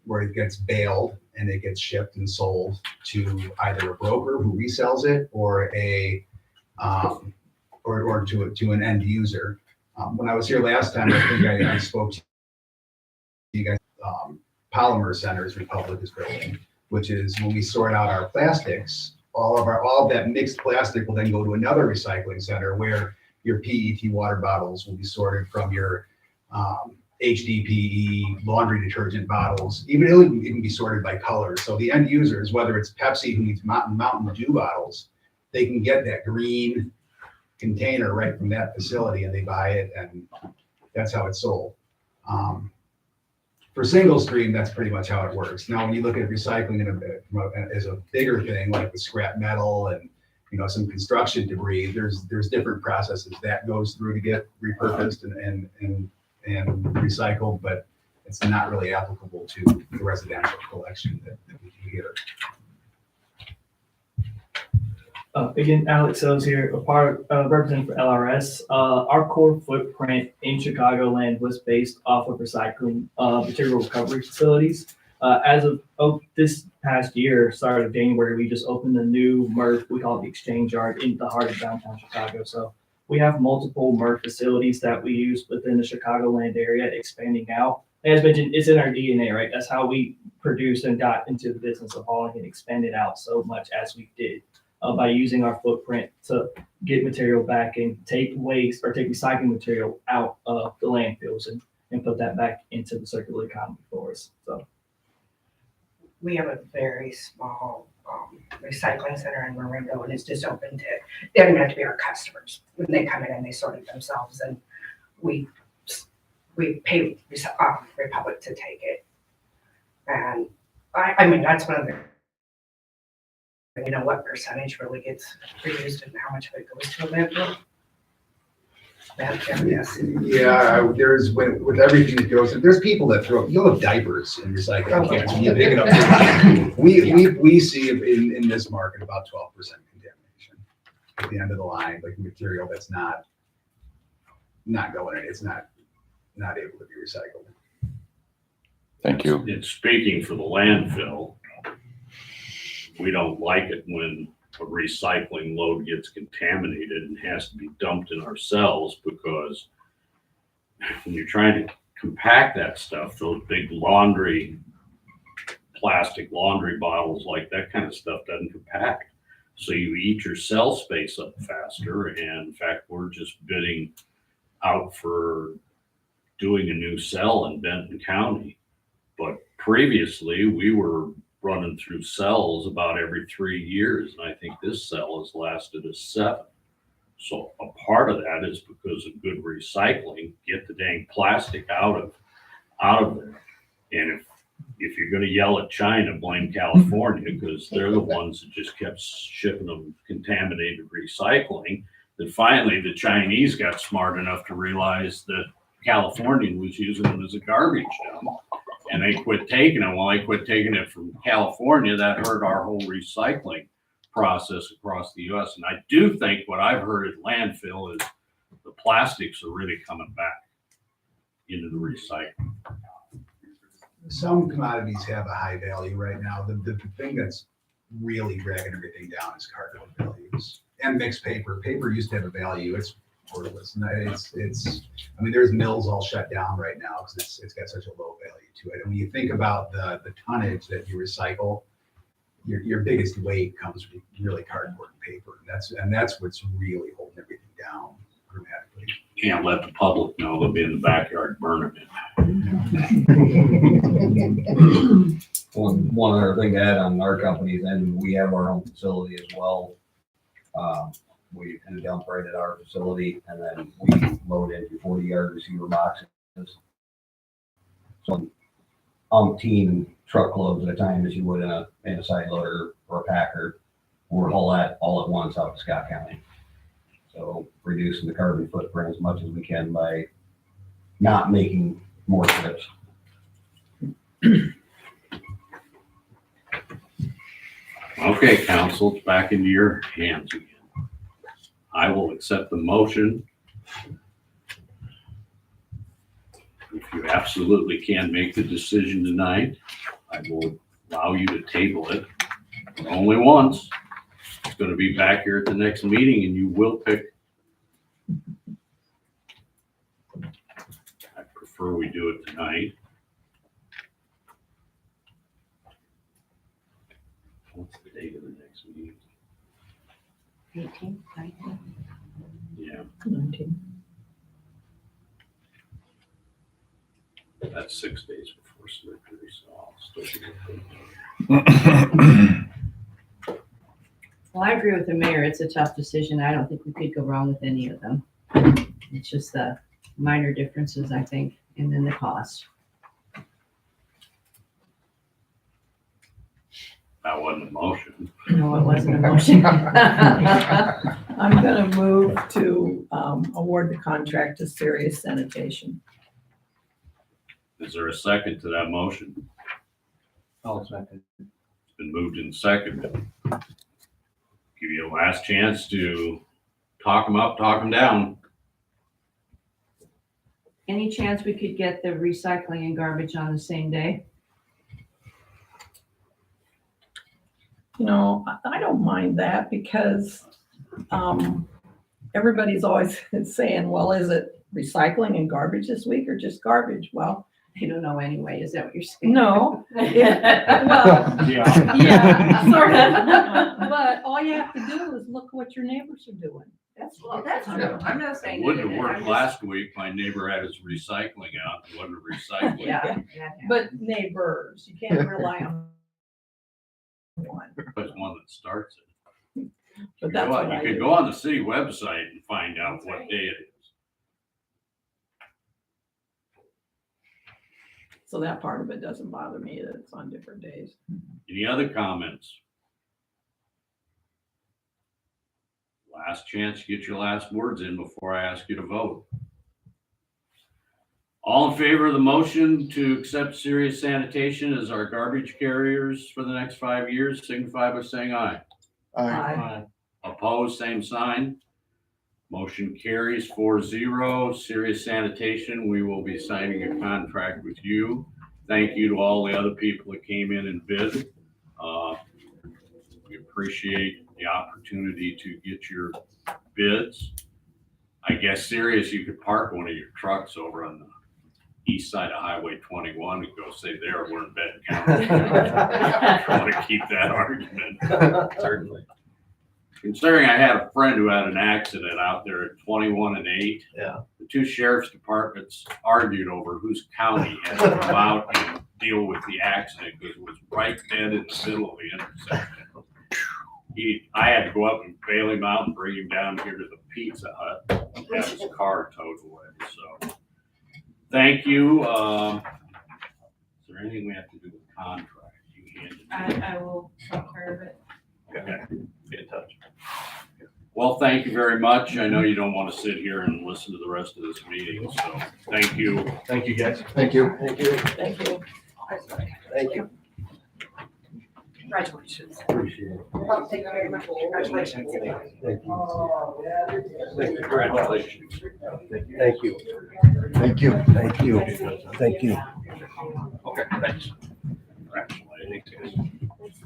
where it gets baled and it gets shipped and sold to either a broker who resells it or or to an end user. When I was here last time, I think I spoke to you guys. Polymer Centers Republic is building, which is when we sort out our plastics, all of that mixed plastic will then go to another recycling center where your PET water bottles will be sorted from your HDPE laundry detergent bottles. It can be sorted by color. So the end users, whether it's Pepsi who needs Mountain Dew bottles, they can get that green container right from that facility and they buy it, and that's how it's sold. For single stream, that's pretty much how it works. Now, when you look at recycling as a bigger thing, like with scrap metal and some construction debris, there's different processes that goes through to get repurposed and recycled, but it's not really applicable to the residential collection that we do here. Again, Alex Sells here, representing for LRS. Our core footprint in Chicagoland was based off of recycling material recovery facilities. As of this past year, start of January, we just opened a new MRF, we call it the Exchange Yard, in the heart of downtown Chicago. So we have multiple MRF facilities that we use within the Chicagoland area, expanding out. As mentioned, it's in our DNA, right? That's how we produced and got into the business of hauling and expanded out so much as we did. By using our footprint to get material back and take waste or take recycling material out of the landfills and put that back into the circular economy for us. So We have a very small recycling center in Marengo, and it's just open to, they don't even have to be our customers. When they come in and they sort it themselves, and we pay Republic to take it. And I mean, that's one of the, what percentage really gets reused and how much of it goes to a landfill? Yes, yeah, there's, with everything that goes, there's people that you'll have diapers in recycling cans when you pick it up. We see in this market about 12% contamination at the end of the line, like material that's not going in, it's not able to be recycled. Thank you. And speaking for the landfill, we don't like it when a recycling load gets contaminated and has to be dumped in our cells, because when you're trying to compact that stuff, those big plastic laundry bottles, like that kind of stuff doesn't compact. So you eat your cell space up faster. And in fact, we're just bidding out for doing a new cell in Benton County. But previously we were running through cells about every 3 years. And I think this cell has lasted us 7. So a part of that is because of good recycling, get the dang plastic out of there. And if you're going to yell at China, blame California, because they're the ones that just kept shipping them contaminated recycling. That finally the Chinese got smart enough to realize that California was using them as a garbage dump, and they quit taking it. Well, they quit taking it from California. That hurt our whole recycling process across the U.S. And I do think what I've heard at landfill is the plastics are really coming back into the recycling. Some commodities have a high value right now. The thing that's really dragging everything down is cardboard values and mixed paper. Paper used to have a value. It's worthless. I mean, there's mills all shut down right now because it's got such a low value to it. And when you think about the tonnage that you recycle, your biggest weight comes from really cardboard and paper. And that's what's really holding everything down dramatically. Can't let the public know they'll be in the backyard burning it. One other thing to add on our company's end, we have our own facility as well. We can dump right at our facility, and then we load into 40-yard receiver boxes. So umpteen truckloads at a time, as you would in a side loader or a packer. We'll haul that all at once out to Scott County. So reducing the carbon footprint as much as we can by not making more trips. Okay, council, it's back into your hands again. I will accept the motion. If you absolutely can't make the decision tonight, I will allow you to table it, but only once. It's going to be back here at the next meeting, and you will pick. I prefer we do it tonight. What's the date of the next meeting? 18th, 19th. Yeah, 19. that's 6 days before surgery, so I'll still be. Well, I agree with the mayor. It's a tough decision. I don't think we could go wrong with any of them. It's just the minor differences, I think, and then the cost. That wasn't a motion. No, it wasn't a motion. I'm gonna move to award the contract to Sirius Sanitation. Is there a second to that motion? I'll second. It's been moved and seconded. Give you a last chance to talk them up, talk them down. Any chance we could get the recycling and garbage on the same day? You know, I don't mind that because everybody's always saying, well, is it recycling and garbage this week or just garbage? Well, I don't know anyway. Is that what you're saying? no. Well, yeah, sort of. But all you have to do is look what your neighbors are doing. That's true. I'm not saying. It wouldn't that have it- worked I'm just- last week. My neighbor had his recycling out. It wasn't recycling. Yeah. But neighbors, you can't rely on one. It's one that starts it. But that's what You I could do. go on the city website and find out what day it is. So that part of it doesn't bother me that it's on different days. Any other comments? Last chance to get your last words in before I ask you to vote. All in favor of the motion to accept Serious Sanitation as our garbage carriers for the next 5 years, signify by saying aye. Aye. Opposed, same sign. Motion carries 4-0. Serious Sanitation, we will be signing a contract with you. Thank you to all the other people that came in and bid. We appreciate the opportunity to get your bids. I guess Serious, you could park one of your trucks over on the east side of Highway 21 and go say there, we're in Benton County. I want to keep that argument. Certainly. Considering I had a friend who had an accident out there at 21 and 8. Yeah. The two sheriff's departments argued over whose county had to come out and deal with the accident because it was right dead in the middle of the intersection. I had to go up and bail him out and bring him down here to the Pizza Hut and have his car towed away. So, thank you. Is there anything we have to do with the contract? You handed me. I will take care of it. Okay. Be in touch. Well, thank you very much. I know you don't want to sit here and listen to the rest of this meeting, so thank you. Thank you, guys. Thank you. Thank you. Thank you. Thank you. Congratulations. Appreciate it. Thank you very much. Congratulations. Thank you. Congratulations. Thank you. Thank you. Thank you. Thank you. Okay, thanks. Congratulations.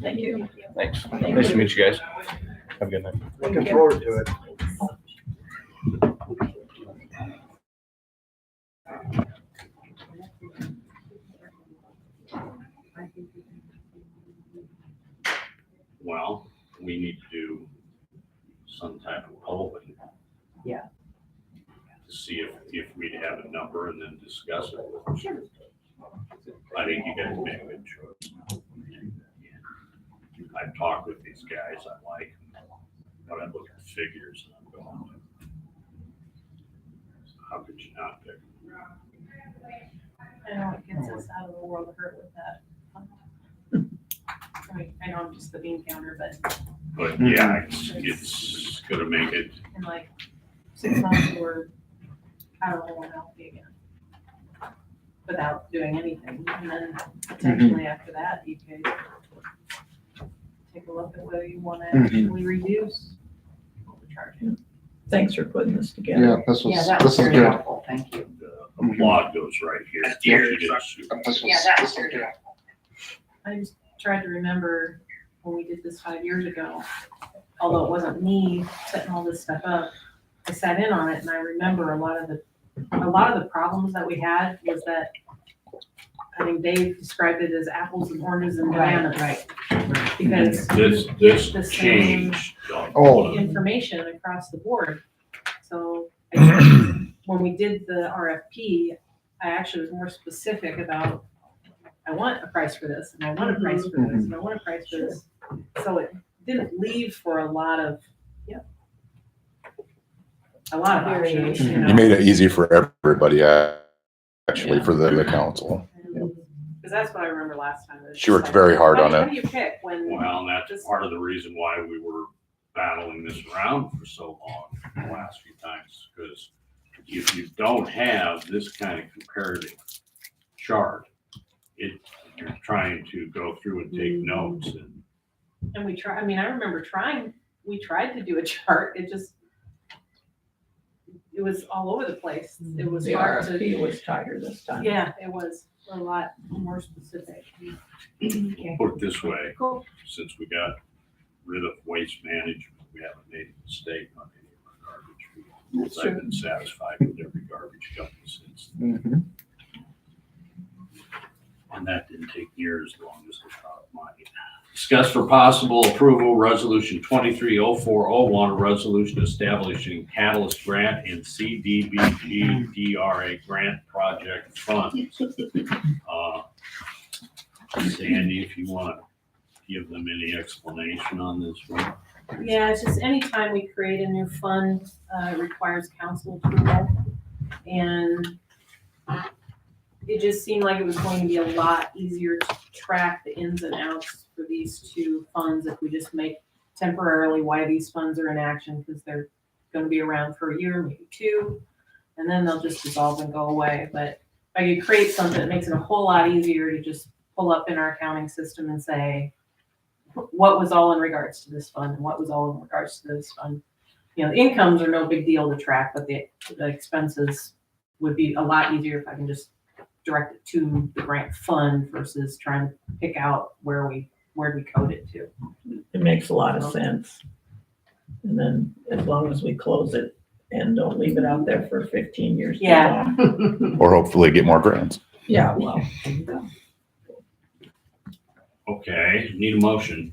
Thank you. Thanks. Nice to meet you guys. Have a good night. Looking forward to it. Well, we need to do some type of polling. Yeah. To see if we'd have a number and then discuss it with them. I think you guys made a good choice. I've talked with these guys, I like them, but I look at the figures and I'm going, how could you not pick? I know it gets us out of the world of hurt with that. I know I'm just the bean counter, But yeah, it's gonna make it, in like 6 months, we're out of the one healthy again. Without doing anything, and then potentially after that, you could take a look at whether you want to actually reduce what we're charging. Thanks for putting this together. Yeah, this Yeah, was, that this was is very good. helpful. Thank you. the applaud goes right here. You did a super- This was- Yeah, that was this very good. I just tried to remember when we did this 5 years ago, although it wasn't me setting all this stuff up, I sat in on it and I remember a lot of the problems that we had was that, I think Dave described it as apples and oranges and bananas. Right. Because This it's the same changed. Oh. information across the board. So when we did the RFP, I actually was more specific about, I want a price for this, and I want a price for this, and I want a price for this. So it didn't leave for a lot of options, you know. You made it easy for everybody, actually, for the council. Because that's what I remember last time. It was She just worked like, very hard on How it. do you pick when? Well, and that's part of the reason why we were battling this around for so long the last few times, because if you don't have this kind of comparative chart, you're trying to go through and take notes and And we try, I mean, I remember we tried to do a chart, it was all over the place. It was The hard to. RFP was tighter this time. Yeah, it was a lot more specific. put it this way, Cool. since we got rid of waste management, we haven't made a mistake on any of our garbage. Because I've been satisfied with every garbage company since. Mhm. And that didn't take near as long as the thought it might. Discuss for possible approval, resolution 230401, a resolution establishing Catalyst Grant and CDBG DRA grant project funds. Sandy, if you want to give them any explanation on this one. Yeah, it's just anytime we create a new fund, it requires council approval. And it just seemed like it was going to be a lot easier to track the ins and outs for these two funds if we just make temporarily why these funds are in action, because they're gonna be around for a year, maybe two, and then they'll just dissolve and go away. But if I could create something that makes it a whole lot easier to just pull up in our accounting system and say, what was all in regards to this fund and what was all in regards to this fund. You know, the incomes are no big deal to track, but the expenses would be a lot easier if I can just direct it to the grant fund versus trying to pick out where we code it to. It makes a lot of sense. And then as long as we close it and don't leave it out there for 15 years. too Yeah. long. Or hopefully get more grants. Yeah, well. Okay, need a motion.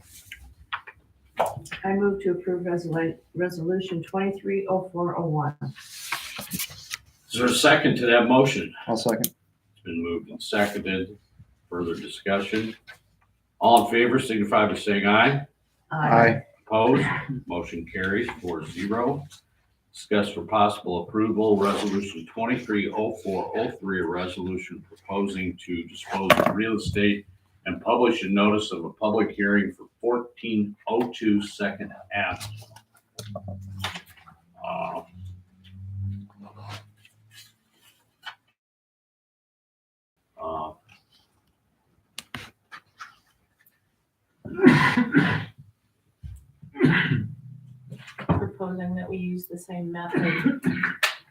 I move to approve resolution 230401. Is there a second to that motion? I'll second. It's been moved and seconded. Further discussion? All in favor signify by saying aye. Aye. Opposed? Motion carries 4-0. Discuss for possible approval, resolution 230403, a resolution proposing to dispose of real estate and publish a notice of a public hearing for 1402 Second Ave. Proposing that we use the same method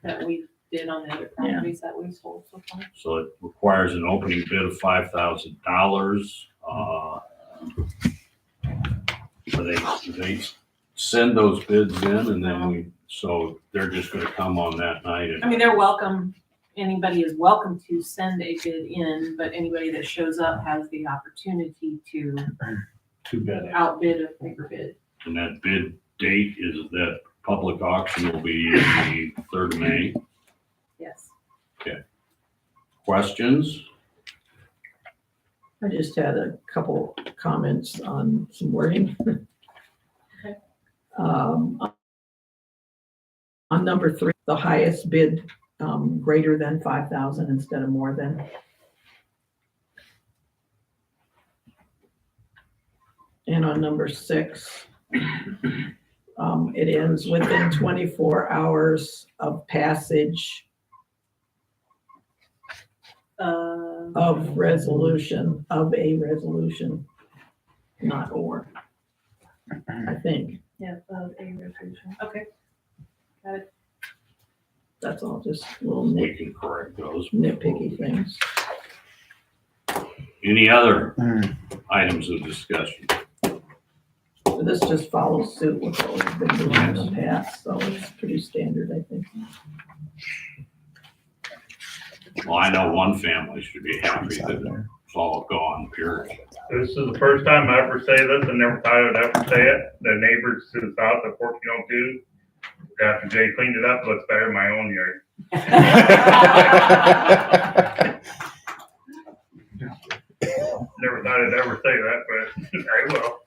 that we did on the other properties that we sold so far. So it requires an opening bid of $5,000. Where they send those bids in and then so they're just gonna come on that night. I mean, they're welcome, anybody is welcome to send a bid in, but anybody that shows up has the opportunity to bid. outbid a bigger bid. And that bid date is that public auction will be the 3rd of May. Yes. Okay. Questions? I just had a couple comments on some wording. Okay. On number 3, the highest bid, greater than 5,000 instead of more than. And on number 6, it ends within 24 hours of passage of a resolution, not or, I think. Yeah, a resolution. Okay. Got it. That's all, just little We can correct those. nitpicky things. Any other items of discussion? So this just follows suit with what we've been doing in the past, so it's pretty standard, I think. Well, I know one family should be happy that it's all gone, period. This is the first time I ever say this. I never thought I would ever say it. The neighbors to the south of 1402, after Jay cleaned it up, it looks better than my own yard. Never thought I'd ever say that, but I will.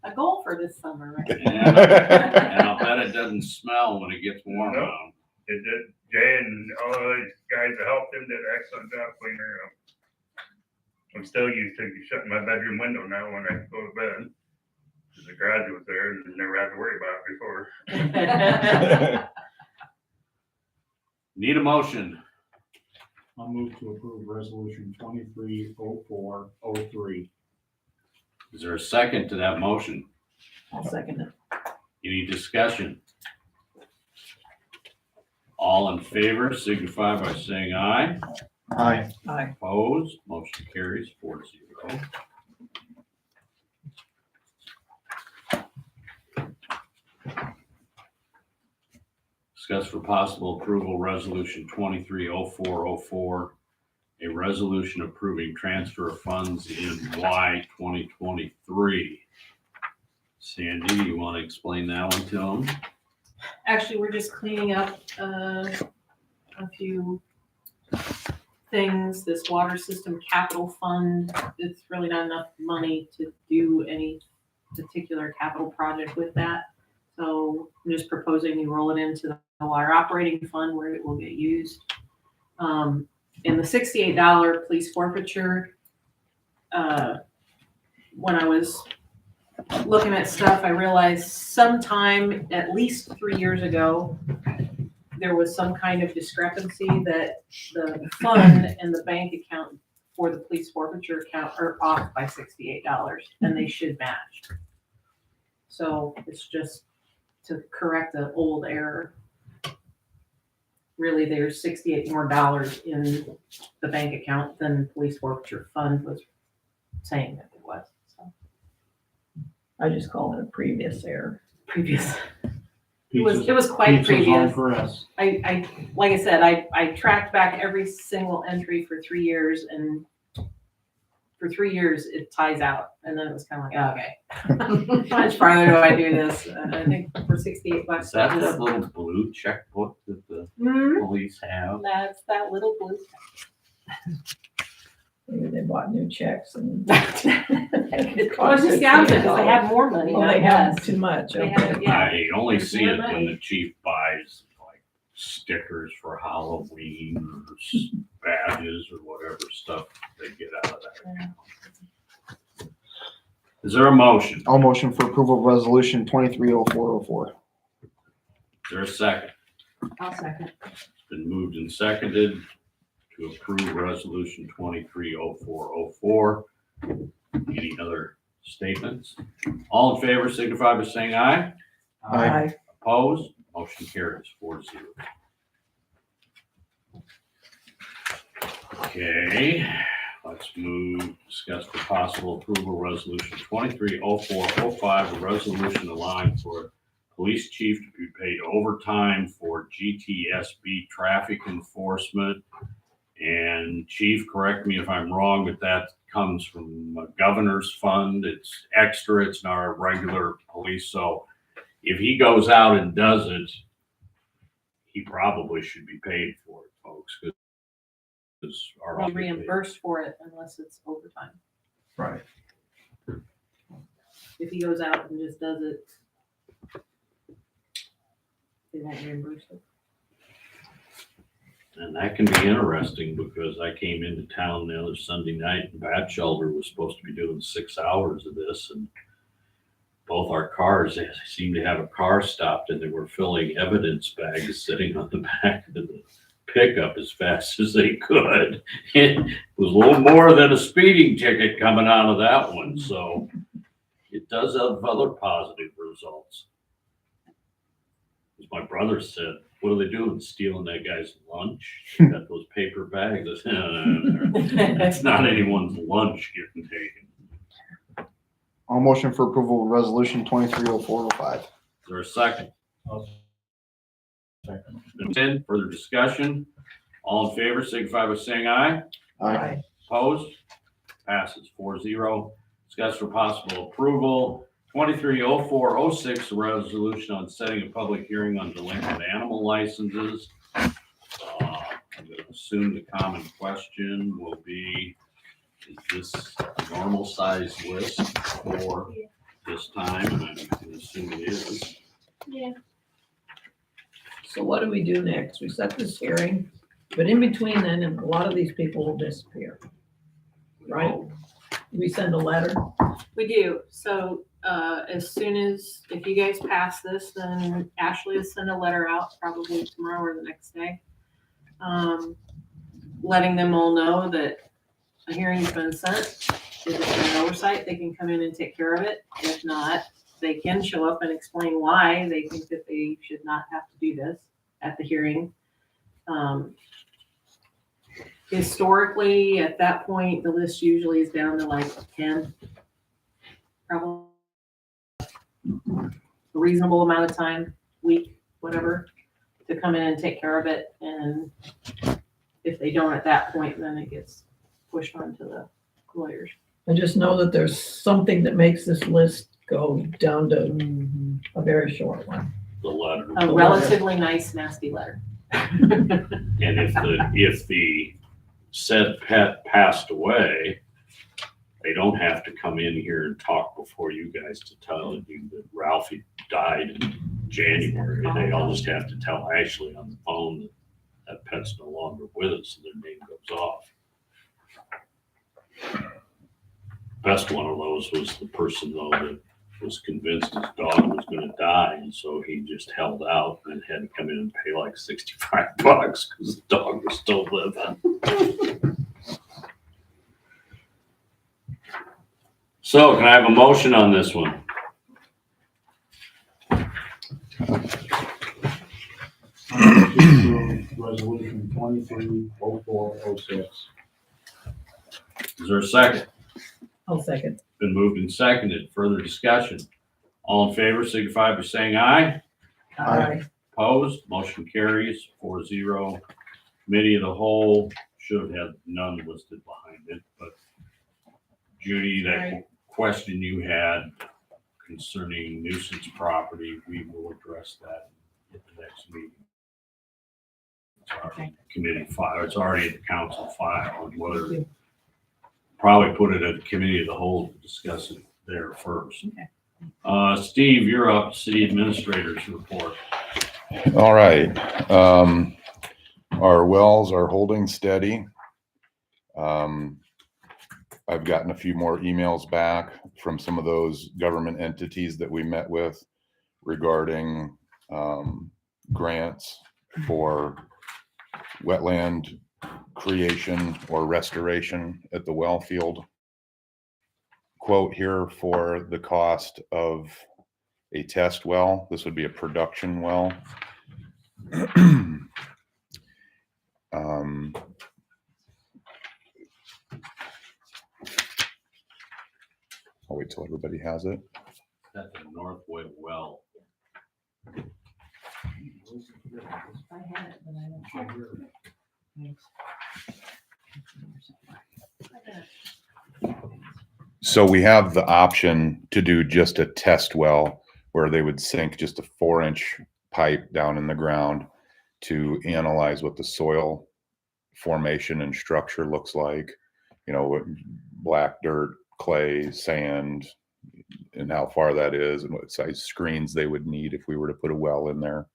A goal for this summer, right? And I'll bet it doesn't smell when it gets warm Nope. out. It did. Jay and all these guys that helped him did an excellent job cleaning it up. I'm still used to shutting my bedroom window now when I go to bed. The garage was there and never had to worry about it before. Need a motion. I'll move to approve resolution 230403. Is there a second to that motion? I'll second it. Any discussion? All in favor signify by saying aye. Aye. Aye. Opposed, motion carries 4-0. Discuss for possible approval, resolution 230404, a resolution approving transfer of funds in Y 2023. Sandy, you want to explain that one to them? Actually, we're just cleaning up a few things. This water system capital fund, it's really not enough money to do any particular capital project with that. So I'm just proposing you roll it into the water operating fund where it will get used. And the $68 police forfeiture, when I was looking at stuff, I realized sometime at least 3 years ago, there was some kind of discrepancy that the fund and the bank account for the police forfeiture account are off by $68, and they should match. So it's just to correct an old error. Really, there's $68 more in the bank account than the police forfeiture fund was saying that it was. So I just call it a previous error. previous. It was quite Pizza's on previous. for us. I like I said, I tracked back every single entry for 3 years, and for 3 years it ties out, and then it was kind of like, oh, okay, how much farther do I do this? I think for $68. Is that I just- that little blue checkbook that the Mhm. police have? That's that little blue. Maybe they bought new checks and. Well, it's just the opposite, because they have more money. Oh, not they have less. too much. They Okay. have, yeah. I only There's see more it when money. the chief buys like stickers for Halloween or badges or whatever stuff they get out of that account. Is there a motion? I'll motion for approval of resolution 230404. Is there a second? I'll second. It's been moved and seconded to approve resolution 230404. Any other statements? All in favor signify by saying aye. Aye. Opposed? Motion carries 4-0. Okay, let's discuss the possible approval resolution 230405, a resolution allowing for police chief to be paid overtime for GTSB traffic enforcement. And chief, correct me if I'm wrong, but that comes from a governor's fund. It's extra, it's not a regular police. So if he goes out and does it, he probably should be paid for it, folks, because our Be reimbursed for it unless it's overtime. Right. If he goes out and just does it, they won't reimburse it. And that can be interesting because I came into town the other Sunday night and Batchelder was supposed to be doing 6 hours of this, and both our cars, they seemed to have a car stopped and they were filling evidence bags sitting on the back of the pickup as fast as they could. It was a little more than a speeding ticket coming out of that one, so it does have other positive results. As my brother said, what are they doing? Stealing that guy's lunch? Got those paper bags. I said, no. It's not anyone's lunch getting taken. I'll motion for approval of resolution 230405. Is there a second? Second. Been 10, further discussion. All in favor, signify by saying aye. Aye. Opposed? Passes 4-0. Discuss for possible approval 230406, a resolution on setting a public hearing on delinquent animal licenses. I'm going to assume the common question will be, is this a normal size list for this time? And I'm going to assume it is. Yeah. So what do we do next? We set this hearing, but in between then, and a lot of these people will disappear, right? We send a letter. We do. So as soon as, if you guys pass this, then Ashley will send a letter out probably tomorrow or the next day. Letting them all know that a hearing's been sent. If it's an oversight, they can come in and take care of it. If not, they can show up and explain why they think that they should not have to do this at the hearing. Historically, at that point, the list usually is down to like 10. Probably a reasonable amount of time, week, whatever, to come in and take care of it. And if they don't at that point, then it gets pushed on to the lawyers. I just know that there's something that makes this list go down to a very short one. The letter. A relatively nice, nasty letter. And if the said pet passed away, they don't have to come in here and talk before you guys to tell you that Ralphie died in January. They all just have to tell Ashley on the phone that that pet's no longer with us and their name goes off. Best one of those was the person though that was convinced his dog was gonna die, and so he just held out and had to come in and pay like $65 because the dog was still living. So can I have a motion on this one? Resolution 230406. Is there a second? I'll second. Been moved and seconded. Further discussion? All in favor signify by saying aye. Aye. Opposed? Motion carries 4-0. Committee of the whole should have had none listed behind it, but Judy, that question you had concerning nuisance property, we will address that at the next meeting. It's already committee file, it's already at the council file, and whether, probably put it at the committee of the whole to discuss it there first. Steve, you're up, city administrator's report. All right. Our wells are holding steady. I've gotten a few more emails back from some of those government entities that we met with regarding grants for wetland creation or restoration at the well field. Quote here for the cost of a test well. This would be a production well. I'll wait till everybody has it. At the Northwood well. I had it, but I don't have it. Thanks. So we have the option to do just a test well where they would sink just a 4-inch pipe down in the ground to analyze what the soil formation and structure looks like, you know, what black dirt, clay, sand, and how far that is and what size screens they would need if we were to put a well in there.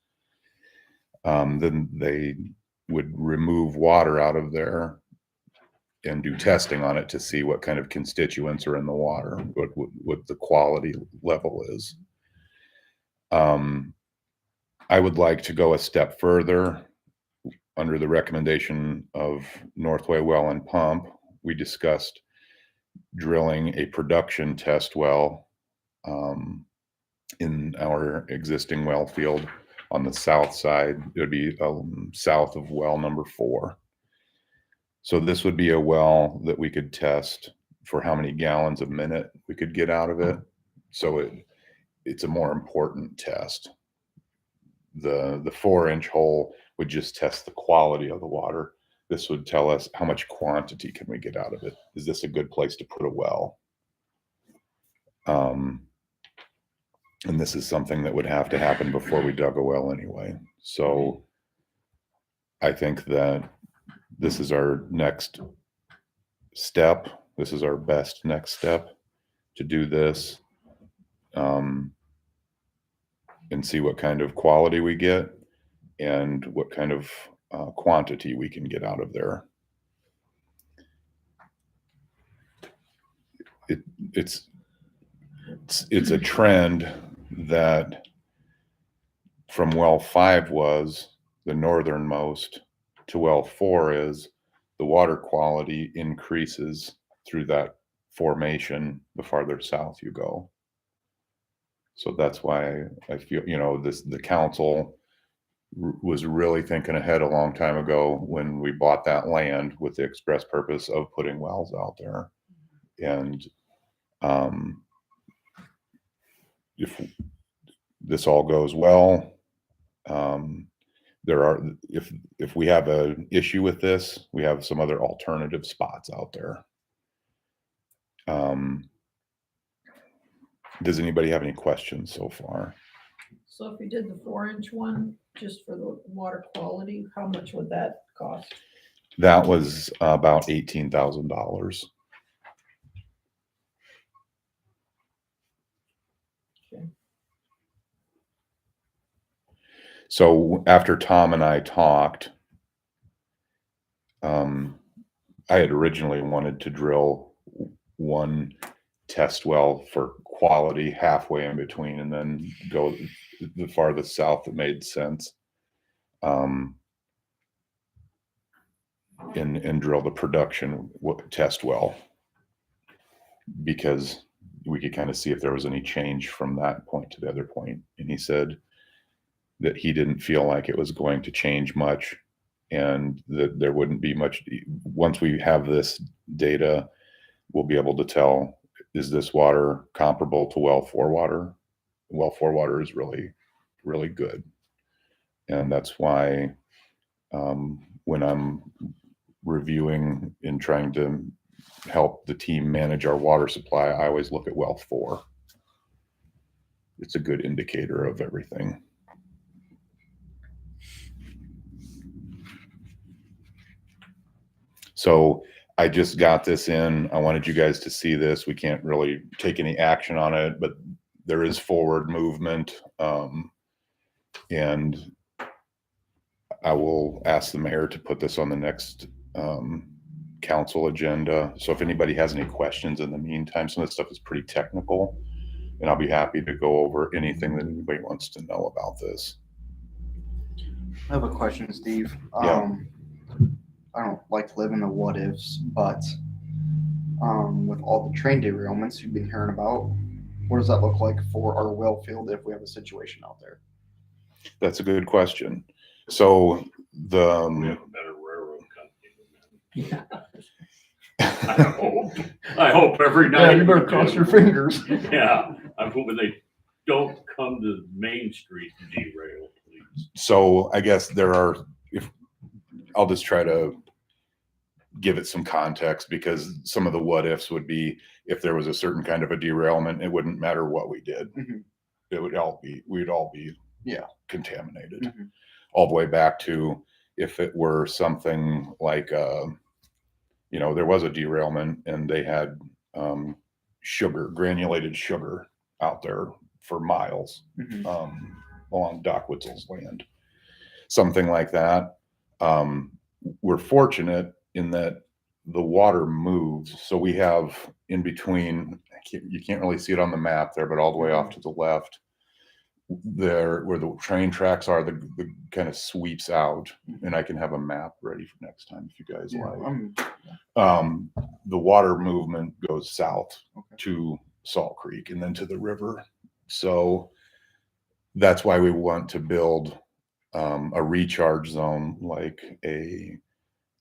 Then they would remove water out of there and do testing on it to see what kind of constituents are in the water, what the quality level is. I would like to go a step further under the recommendation of Northway Well and Pump. We discussed drilling a production test well in our existing well field on the south side. It would be south of well number 4. So this would be a well that we could test for how many gallons a minute we could get out of it. So it's a more important test. The 4-inch hole would just test the quality of the water. This would tell us how much quantity can we get out of it. Is this a good place to put a well? And this is something that would have to happen before we dug a well anyway. So I think that this is our next step. This is our best next step to do this and see what kind of quality we get and what kind of quantity we can get out of there. It's a trend that from well 5 was the northernmost to well 4 is the water quality increases through that formation the farther south you go. So that's why I feel, you know, the council was really thinking ahead a long time ago when we bought that land with the express purpose of putting wells out there. And if this all goes well, if we have an issue with this, we have some other alternative spots out there. Does anybody have any questions so far? So if we did the 4-inch one, just for the water quality, how much would that cost? That was about $18,000. Okay. So after Tom and I talked, I had originally wanted to drill one test well for quality halfway in between and then go the farthest south that made sense. And drill the production test well, because we could kind of see if there was any change from that point to the other point. And he said that he didn't feel like it was going to change much, and that there wouldn't be much. Once we have this data, we'll be able to tell, is this water comparable to well 4 water? Well 4 water is really, really good. And that's why when I'm reviewing and trying to help the team manage our water supply, I always look at well 4. It's a good indicator of everything. So I just got this in. I wanted you guys to see this. We can't really take any action on it, but there is forward movement. And I will ask the mayor to put this on the next council agenda. So if anybody has any questions in the meantime, some of this stuff is pretty technical, and I'll be happy to go over anything that anybody wants to know about this. I have a question, Steve. Yeah. I don't like to live in the what ifs, but with all the train derailments you've been hearing about, what does that look like for our well field if we have a situation out there? That's a good question. So We have a better railroad company than them. I hope every night. Yeah, you better cross your fingers. Yeah, I'm hoping they don't come to Main Street to derail, please. So I guess there are, I'll just try to give it some context, because some of the what ifs would be, if there was a certain kind of a derailment, it wouldn't matter what we did. Mm-hmm. It would all be, we'd all be contaminated. Mm-hmm. All the way back to if it were something like, there was a derailment and they had granulated sugar out there for miles along Doc Witzel's land. Something like that. We're fortunate in that the water moves. So we have in between, you can't really see it on the map there, but all the way off to the left, there where the train tracks are, the kind of sweeps out, and I can have a map ready for next time if you guys like. The water movement goes south to Salt Creek and then to the river. So that's why we want to build a recharge zone, like a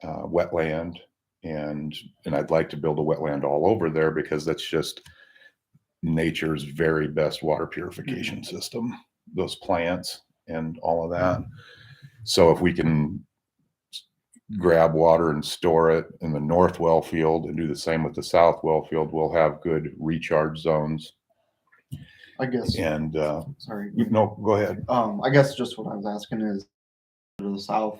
wetland, and I'd like to build a wetland all over there, because that's just nature's very best water purification system, those plants and all of that. So if we can grab water and store it in the north well field and do the same with the south well field, we'll have good recharge zones. I guess. And sorry. No, go ahead. I guess just what I was asking is, to the south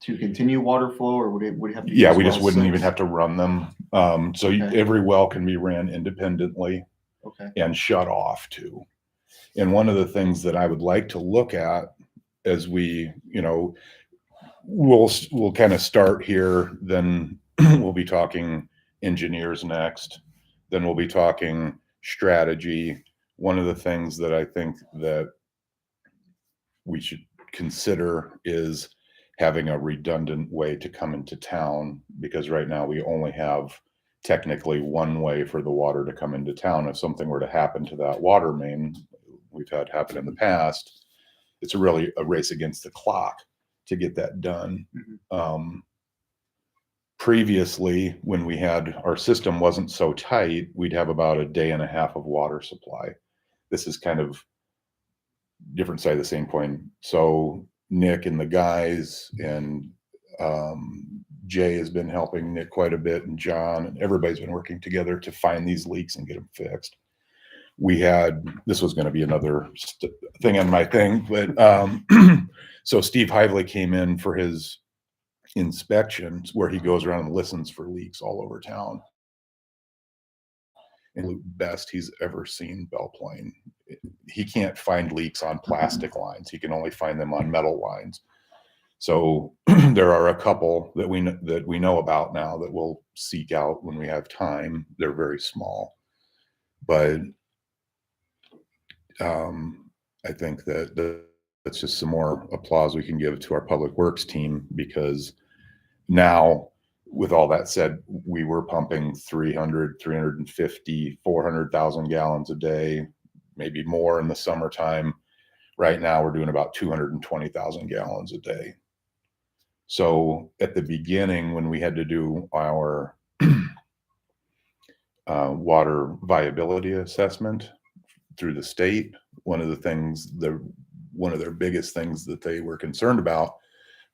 to continue water flow, or would it have to? Yeah, we just wouldn't even have to run them. So Okay. every well can be ran independently and shut off too. And one of the things that I would like to look at as we, we'll kind of start here, then we'll be talking engineers next, then we'll be talking strategy. One of the things that I think that we should consider is having a redundant way to come into town, because right now we only have technically one way for the water to come into town. If something were to happen to that water main, we've had happen in the past, it's really a race against the clock to get that done. Previously, when we had, our system wasn't so tight, we'd have about a day and a half of water supply. This is kind of different side of the same coin. So Nick and the guys and Jay has been helping Nick quite a bit, and John, and everybody's been working together to find these leaks and get them fixed. This was going to be another thing on my thing, but so Steve Hively came in for his inspections, where he goes around and listens for leaks all over town. And the best he's ever seen Belle Plaine. He can't find leaks on plastic lines. He can only find them on metal lines. So there are a couple that we know about now that we'll seek out when we have time. They're very small, but I think that that's just some more applause we can give to our public works team, because now, with all that said, we were pumping 300, 350, 400,000 gallons a day, maybe more in the summertime. Right now, we're doing about 220,000 gallons a day. So at the beginning, when we had to do our water viability assessment through the state, one of their biggest things that they were concerned about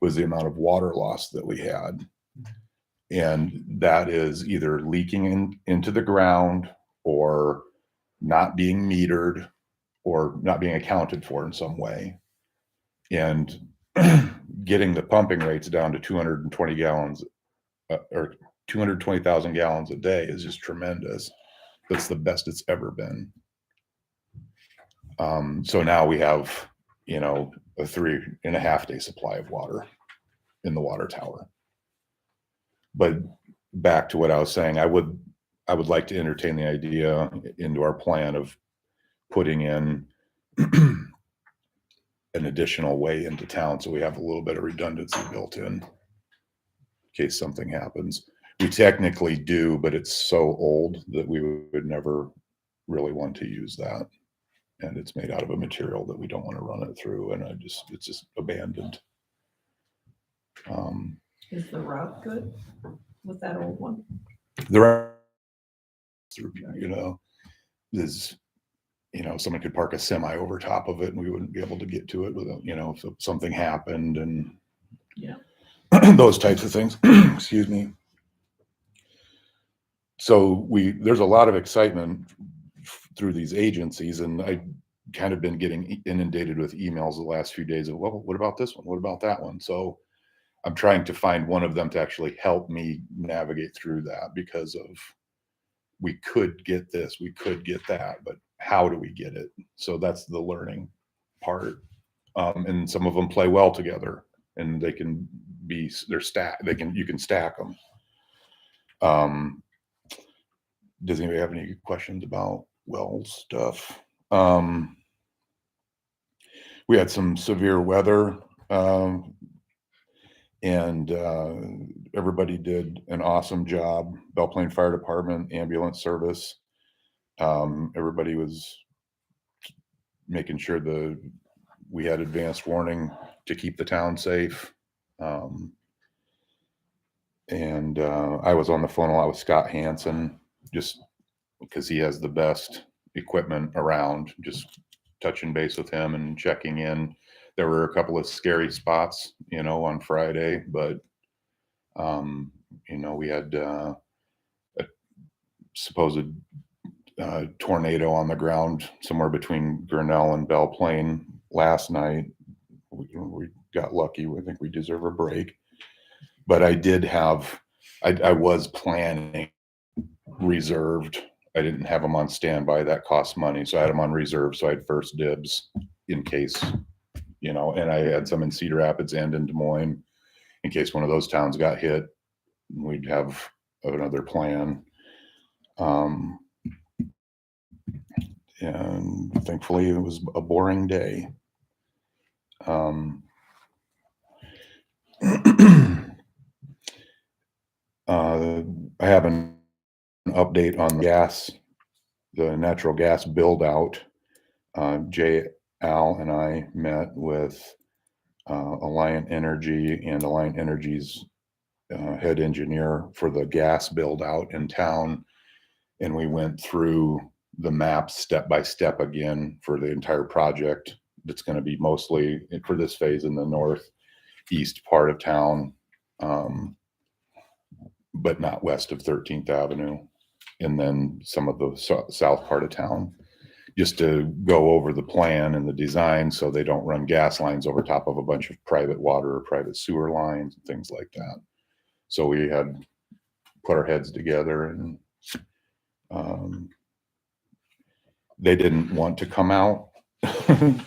was the amount of water loss that we had. And that is either leaking into the ground, or not being metered, or not being accounted for in some way. And getting the pumping rates down to 220 gallons or 220,000 gallons a day is just tremendous. That's the best it's ever been. So now we have, a 3.5 day supply of water in the water tower. But back to what I was saying, I would like to entertain the idea into our plan of putting in an additional way into town, so we have a little bit of redundancy built in case something happens. We technically do, but it's so old that we would never really want to use that. And it's made out of a material that we don't want to run it through, and it's just abandoned. Is the route good with that old one? There are, there's, someone could park a semi over top of it and we wouldn't be able to get to it without, if something happened, and yeah, those types of things. Excuse me. So there's a lot of excitement through these agencies, and I've kind of been getting inundated with emails the last few days of, well, what about this one? What about that one? So I'm trying to find one of them to actually help me navigate through that, because of, we could get this, we could get that, but how do we get it? So that's the learning part. And some of them play well together, and they can be, they're you can stack them. Does anybody have any questions about well stuff? We had some severe weather, and everybody did an awesome job. Belle Plaine Fire Department, ambulance service. Everybody was making sure we had advanced warning to keep the town safe. And I was on the phone a lot with Scott Hansen, just because he has the best equipment around, just touching base with him and checking in. There were a couple of scary spots, on Friday, but, we had a supposed tornado on the ground somewhere between Grinnell and Belle Plaine last night. We got lucky. I think we deserve a break. But I was planning reserved. I didn't have them on standby. That costs money. So I had them on reserve. So I had first dibs in case, and I had some in Cedar Rapids and in Des Moines in case one of those towns got hit. We'd have another plan. And thankfully it was a boring day. I have an update on the natural gas build out. Jay, Al, and I met with Alliant Energy and Alliant Energy's head engineer for the gas build out in town. And we went through the maps step by step again for the entire project. That's going to be mostly for this phase in the northeast part of town, but not west of 13th Avenue. And then some of the south part of town, just to go over the plan and the design so they don't run gas lines over top of a bunch of private water or private sewer lines and things like that. So we had put our heads together, and they didn't want to come out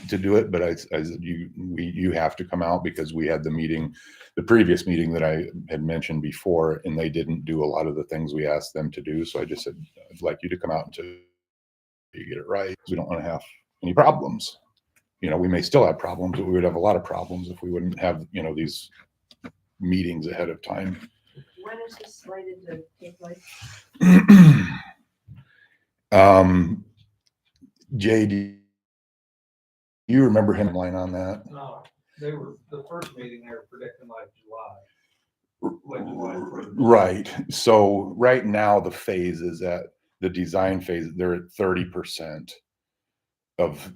to do it, but I said, you have to come out because we had the previous meeting that I had mentioned before, and they didn't do a lot of the things we asked them to do. So I just said, I'd like you to come out until you get it right. We don't want to have any problems. We may still have problems, but we would have a lot of problems if we wouldn't have, these meetings ahead of time. When is this slated to take place? JD, you remember him line on that? No, they were, the first meeting, they were predicting like July. Right. So right now the phase is at the design phase. They're at 30% of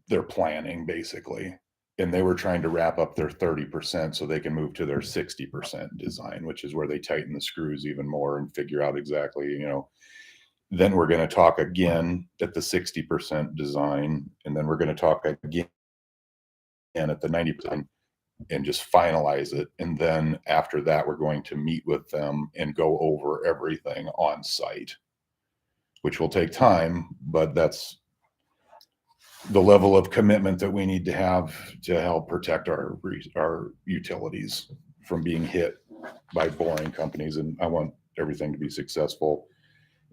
their planning basically. And they were trying to wrap up their 30% so they can move to their 60% design, which is where they tighten the screws even more and figure out exactly, then we're going to talk again at the 60% design. And then we're going to talk again at the 90% and just finalize it. And then after that, we're going to meet with them and go over everything on site, which will take time, but that's the level of commitment that we need to have to help protect our utilities from being hit by boring companies. And I want everything to be successful.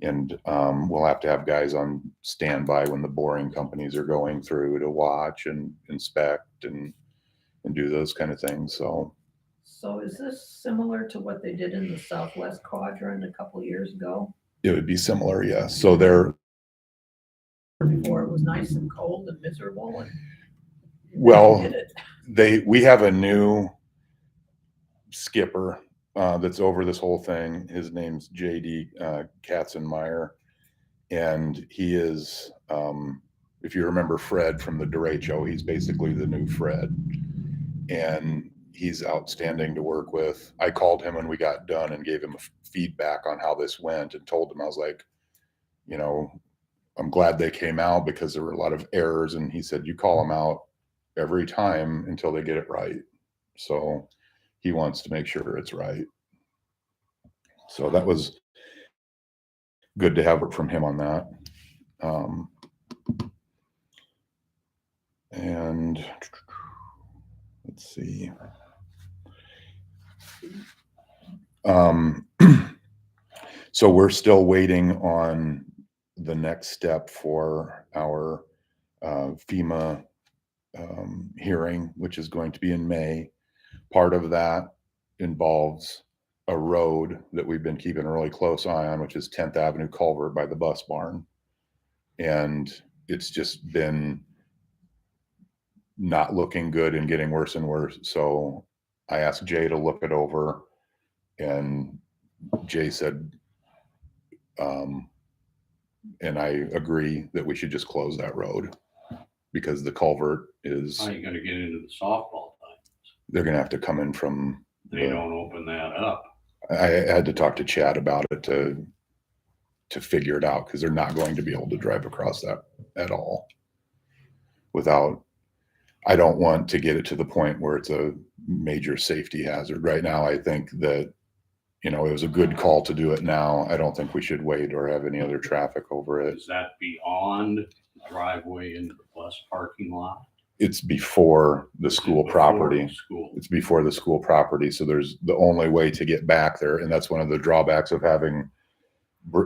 And we'll have to have guys on standby when the boring companies are going through to watch and inspect and do those kind of things. So is this similar to what they did in the Southwest Quadrant a couple years ago? it would be similar, yes. So they're Before it was nice and cold and miserable and. well, we have a new skipper that's over this whole thing. His name's JD Katzenmeyer, and he is, if you remember Fred from the derecho, he's basically the new Fred, and he's outstanding to work with. I called him when we got done and gave him feedback on how this went and told him, I was like, I'm glad they came out because there were a lot of errors. And he said, you call them out every time until they get it right. So he wants to make sure it's right. So that was good to have it from him on that. And let's see. So we're still waiting on the next step for our FEMA hearing, which is going to be in May. Part of that involves a road that we've been keeping a really close eye on, which is 10th Avenue culvert by the bus barn. And it's just been not looking good and getting worse and worse. So I asked Jay to look it over, and Jay said, and I agree that we should just close that road because the culvert is. How are you gonna get into the softball diamonds? They're gonna have to come in from. They don't open that up. I had to talk to Chad about it to figure it out because they're not going to be able to drive across that at all without. I don't want to get it to the point where it's a major safety hazard. Right now, I think that, it was a good call to do it now. I don't think we should wait or have any other traffic over it. Is that beyond the driveway into the bus parking lot? It's before the school property. School. It's before the school property. So there's the only way to get back there. And that's one of the drawbacks of having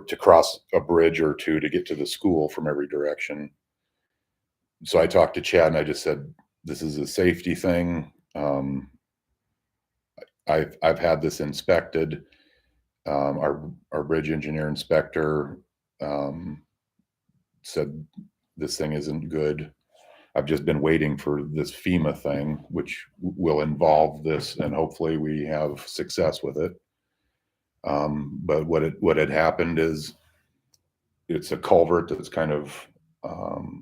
to cross a bridge or two to get to the school from every direction. So I talked to Chad and I just said, this is a safety thing. I've had this inspected. Our bridge engineer inspector said this thing isn't good. I've just been waiting for this FEMA thing, which will involve this, and hopefully we have success with it. But what had happened is it's a culvert that's kind of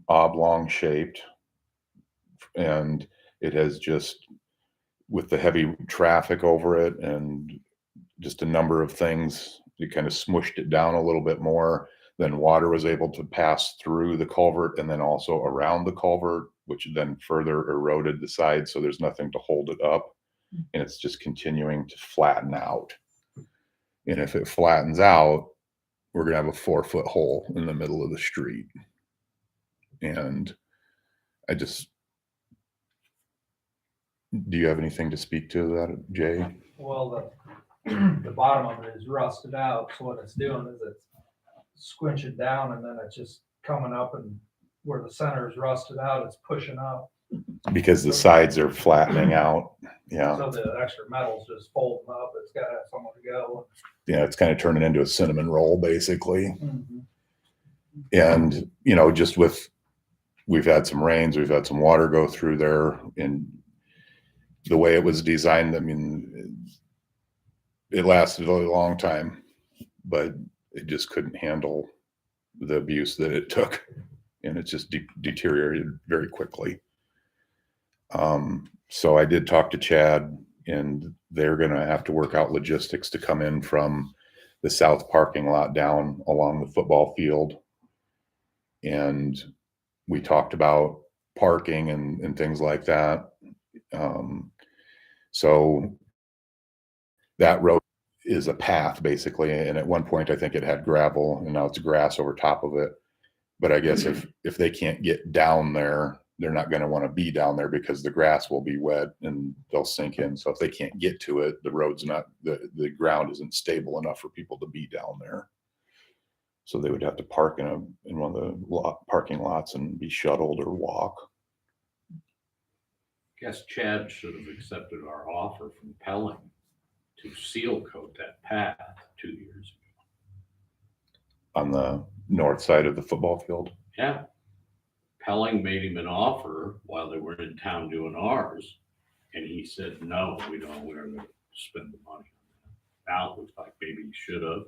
oblong shaped, and it has just, with the heavy traffic over it and just a number of things, it kind of smushed it down a little bit more. Then water was able to pass through the culvert and then also around the culvert, which then further eroded the side. So there's nothing to hold it up, and it's just continuing to flatten out. And if it flattens out, we're going to have a 4-foot hole in the middle of the street. And I just, do you have anything to speak to that, Jay? Well, the bottom of it is rusted out, so what it's doing is it's squinching down and then it's just coming up, and where the center is rusted out, it's pushing up. Because the sides are flattening out. Yeah. So the extra metal's just folding up, it's gotta have somewhere to go. Yeah, it's kind of turning into a cinnamon roll, basically. Mhm. And, you know, just with, we've had some rains, we've had some water go through there, and the way it was designed, I mean, it lasted a long time, but it just couldn't handle the abuse that it took, and it just deteriorated very quickly. So I did talk to Chad, and they're going to have to work out logistics to come in from the south parking lot down along the football field. And we talked about parking and things like that. So that road is a path basically. And at one point, I think it had gravel, and now it's grass over top of it. But I guess if they can't get down there, they're not going to want to be down there because the grass will be wet and they'll sink in. So if they can't get to it, the road's not, the ground isn't stable enough for people to be down there. So they would have to park in one of the parking lots and be shuttled or walk. Guess Chad should have accepted our offer from Pelling to seal coat that path 2 years ago. On the north side of the football field. Yeah. Pelling made him an offer while they were in town doing ours, and he said, no, we're not going to spend the money on that. Now it looks like maybe he should have.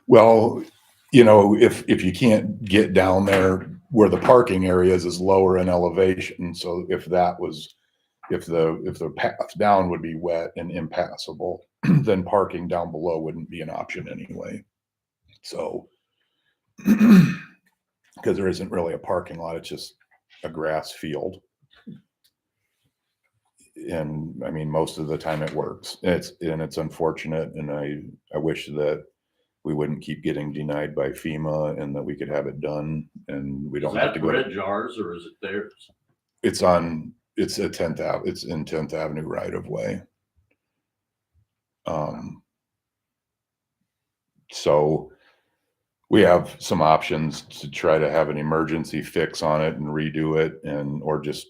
Well, you know, if you can't get down there where the parking areas is lower in elevation, so if the path down would be wet and impassable, then parking down below wouldn't be an option anyway. So, because there isn't really a parking lot, it's just a grass field. And I mean, most of the time it works. It's unfortunate, and I wish that we wouldn't keep getting denied by FEMA and that we could have it done and we don't have to go. Is that bridge ours or is it theirs? It's a 10th Ave. It's in 10th Avenue right of way. So we have some options to try to have an emergency fix on it and redo it, or just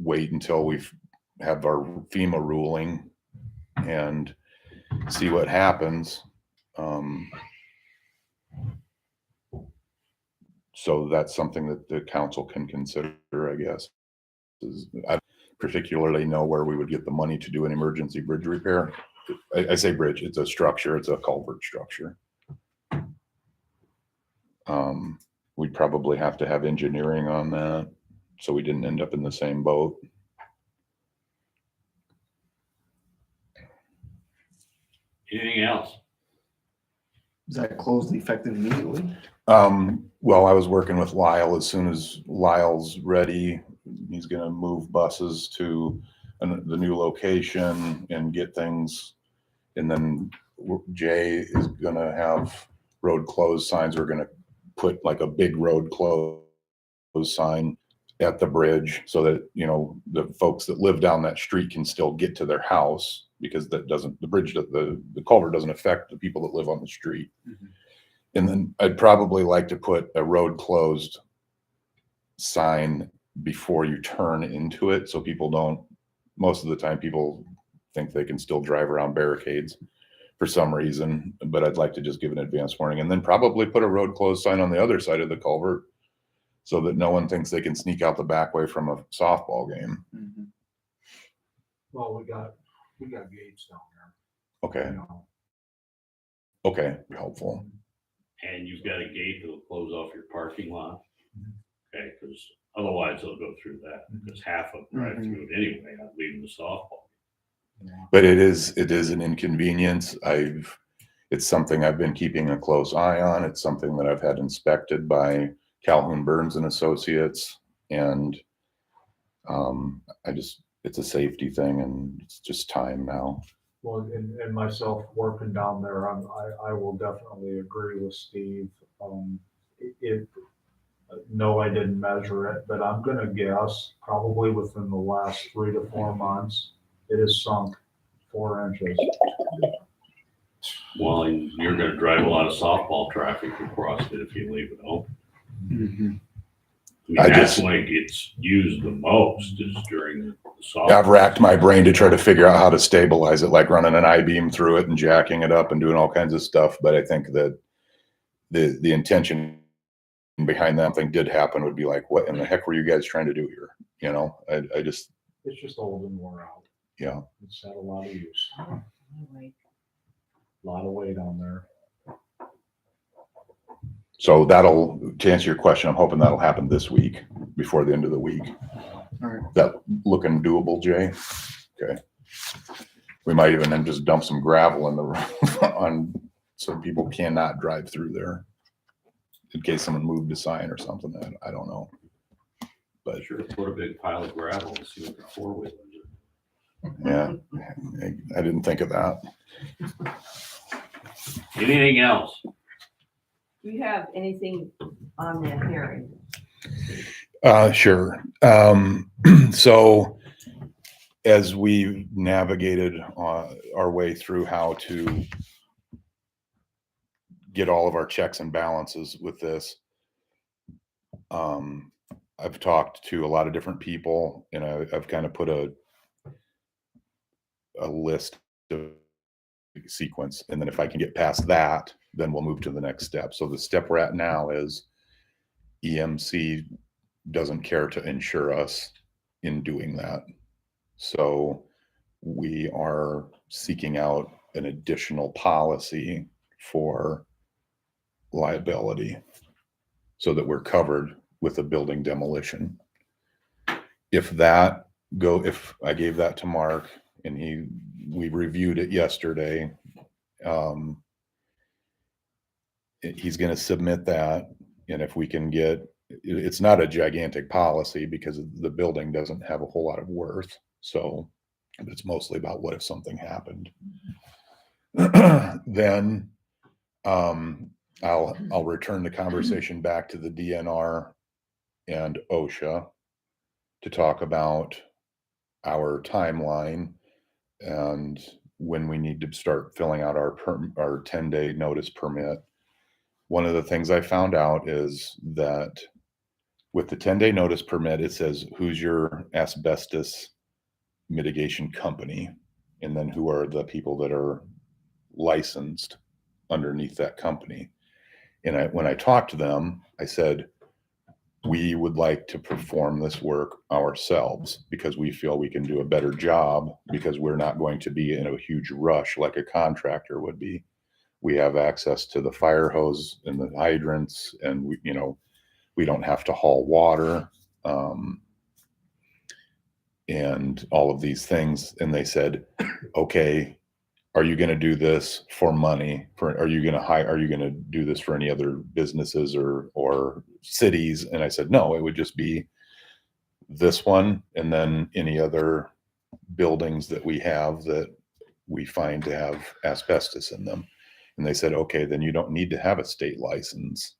wait until we have our FEMA ruling and see what happens. So that's something that the council can consider, I guess. I particularly know where we would get the money to do an emergency bridge repair. I say bridge, it's a structure, it's a culvert structure. We'd probably have to have engineering on that, so we didn't end up in the same boat. Anything else? Is that closed effective immediately? Well, I was working with Lyle. As soon as Lyle's ready, he's gonna move buses to the new location and get things. And then Jay is gonna have road closed signs. We're gonna put like a big road closed sign at the bridge so that, you know, the folks that live down that street can still get to their house, because the culvert doesn't affect the people that live on the street. Mm-hmm. And then I'd probably like to put a road closed sign before you turn into it, so people don't, most of the time people think they can still drive around barricades for some reason, but I'd like to just give an advance warning, and then probably put a road closed sign on the other side of the culvert so that no one thinks they can sneak out the back way from a softball game. Mm-hmm. Well, we got gates down there. Okay. You know. Okay, helpful. And you've got a gate that'll close off your parking lot. Okay, because otherwise they'll go through that, because half of them drive through it anyway, not leaving the softball. But it is an inconvenience. It's something I've been keeping a close eye on. It's something that I've had inspected by Calhoun Burns and Associates, and it's a safety thing, and it's just time now. Well, and myself working down there, I will definitely agree with Steve. No, I didn't measure it, but I'm gonna guess probably within the last 3 to 4 months, it has sunk 4 inches. Well, and you're gonna drive a lot of softball traffic across it if you leave it open. Mhm. I mean, I that's just- when it gets used the most is during the softball. I've racked my brain to try to figure out how to stabilize it, like running an I-beam through it and jacking it up and doing all kinds of stuff. But I think that the intention behind that thing did happen would be like, what in the heck were you guys trying to do here? You know, I just, It's just old and wore out. yeah. It's had a lot of use. A lot of weight on there. So that'll, to answer your question, I'm hoping that'll happen this week, before the end of the week. All right. That looking doable, Jay? Okay. We might even then just dump some gravel in the, on, so people cannot drive through there. In case someone moved a sign or something, I don't know. But Sure, put a big pile of gravel and see what the four-wheelers are. yeah, I didn't think of that. Anything else? Do you have anything on the hearing? Sure. So as we navigated our way through how to get all of our checks and balances with this, I've talked to a lot of different people, and I've kind of put a list of sequence, and then if I can get past that, then we'll move to the next step. So the step we're at now is EMC doesn't care to insure us in doing that. So we are seeking out an additional policy for liability so that we're covered with a building demolition. If I gave that to Mark and we reviewed it yesterday, he's going to submit that. And if we can get, it's not a gigantic policy because the building doesn't have a whole lot of worth. So it's mostly about what if something happened. Then I'll return the conversation back to the DNR and OSHA to talk about our timeline and when we need to start filling out our 10-day notice permit. One of the things I found out is that with the 10-day notice permit, it says who's your asbestos mitigation company, and then who are the people that are licensed underneath that company. And when I talked to them, I said, we would like to perform this work ourselves because we feel we can do a better job because we're not going to be in a huge rush like a contractor would be. We have access to the fire hose and the hydrants, and we don't have to haul water, and all of these things. And they said, okay, are you going to do this for money? Are you going to do this for any other businesses or cities? And I said, no, it would just be this one. And then any other buildings that we have that we find to have asbestos in them. And they said, okay, then you don't need to have a state license.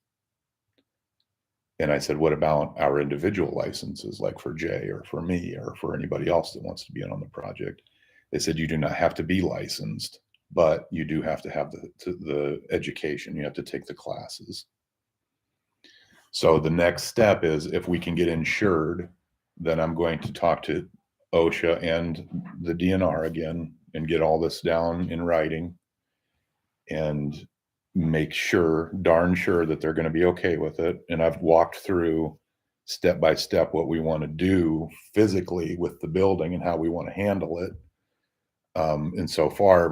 And I said, what about our individual licenses, like for Jay or for me or for anybody else that wants to be in on the project? They said, you do not have to be licensed, but you do have to have the education. You have to take the classes. So the next step is if we can get insured, then I'm going to talk to OSHA and the DNR again and get all this down in writing and make sure, darn sure, that they're going to be okay with it. And I've walked through step by step what we want to do physically with the building and how we want to handle it. And so far,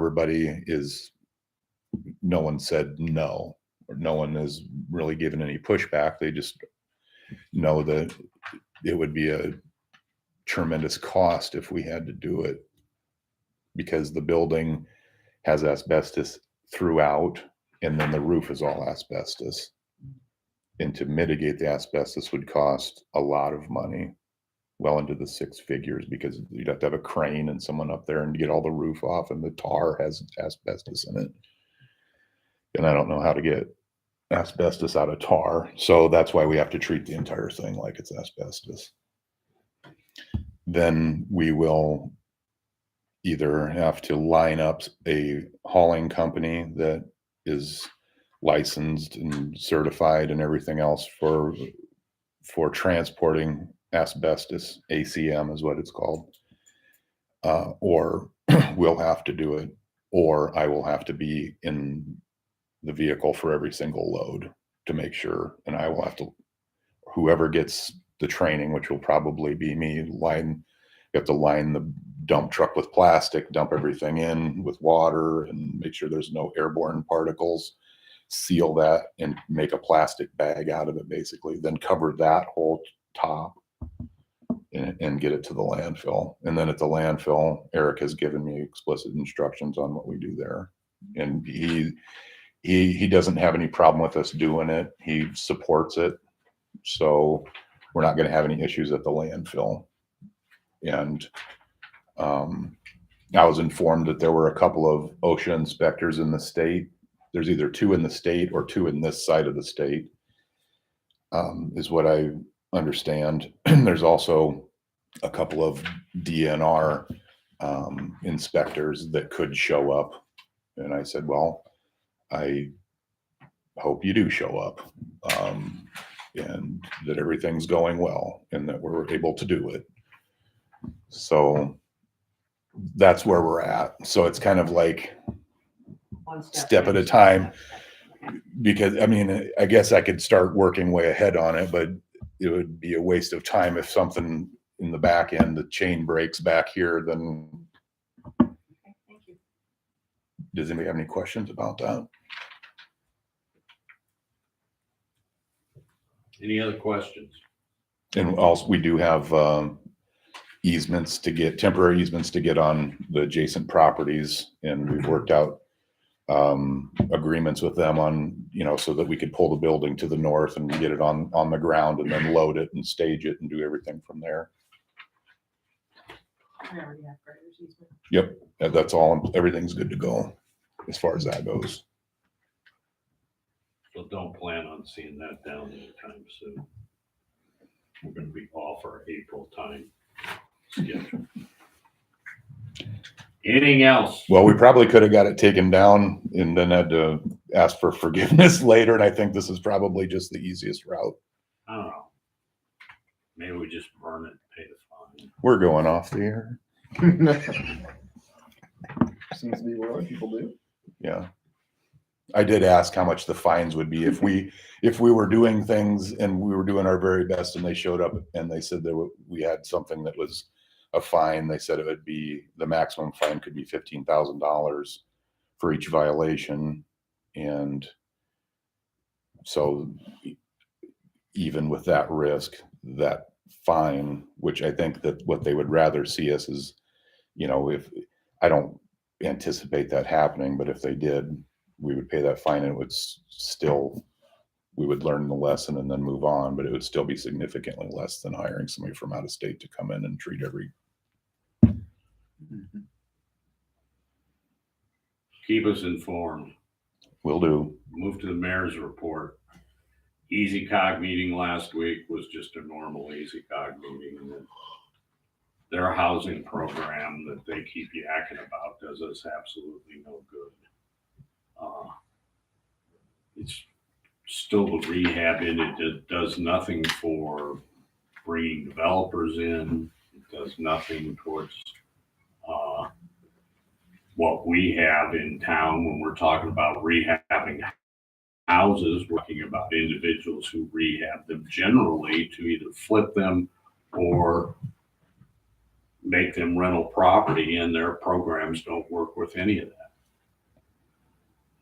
no one said no, or no one has really given any pushback. They just know that it would be a tremendous cost if we had to do it because the building has asbestos throughout, and then the roof is all asbestos. And to mitigate the asbestos would cost a lot of money, well into the 6 figures, because you'd have to have a crane and someone up there and get all the roof off, and the tar has asbestos in it. And I don't know how to get asbestos out of tar. So that's why we have to treat the entire thing like it's asbestos. Then we will either have to line up a hauling company that is licensed and certified and everything else for transporting asbestos. ACM is what it's called. Or we'll have to do it, or I will have to be in the vehicle for every single load to make sure, and I will have to, whoever gets the training, which will probably be me, you have to line the dump truck with plastic, dump everything in with water and make sure there's no airborne particles, seal that and make a plastic bag out of it basically, then cover that whole top and get it to the landfill. And then at the landfill, Eric has given me explicit instructions on what we do there. And he doesn't have any problem with us doing it. He supports it. So we're not going to have any issues at the landfill. And I was informed that there were a couple of OSHA inspectors in the state. There's either 2 in the state or 2 in this side of the state, is what I understand. There's also a couple of DNR inspectors that could show up. And I said, well, I hope you do show up, and that everything's going well and that we're able to do it. So that's where we're at. So it's kind of like One step at a time, because I mean, I guess I could start working way ahead on it, but it would be a waste of time if something in the back end, the chain breaks back here, then. Thank you. Does anybody have any questions about that? Any other questions? And also we do have easements to get, temporary easements to get on the adjacent properties. And we've worked out agreements with them on, so that we could pull the building to the north and get it on the ground and then load it and stage it and do everything from there. We already have graders easement. Yep, that's all. Everything's good to go as far as that goes. So don't plan on seeing that down anytime soon. We're gonna be off our April time schedule. Anything else? Well, we probably could have got it taken down and then had to ask for forgiveness later. And I think this is probably just the easiest route. I don't know. Maybe we just burn it and pay the fine. We're going off the air. Seems to be what other people do. Yeah. I did ask how much the fines would be if we were doing things and we were doing our very best and they showed up and they said we had something that was a fine. They said it would be, the maximum fine could be $15,000 for each violation. And so even with that risk, that fine, which I think that what they would rather see us is, if I don't anticipate that happening, but if they did, we would pay that fine and it would still, we would learn the lesson and then move on, but it would still be significantly less than hiring somebody from out of state to come in and treat every. Keep us informed. Will do. Move to the mayor's report. Easy Cog meeting last week was just a normal Easy Cog meeting. And then their housing program that they keep yakking about does us absolutely no good. It's still the rehab in it. It does nothing for bringing developers in. It does nothing towards what we have in town when we're talking about rehabbing houses. We're talking about individuals who rehab them generally to either flip them or make them rental property, and their programs don't work with any of that.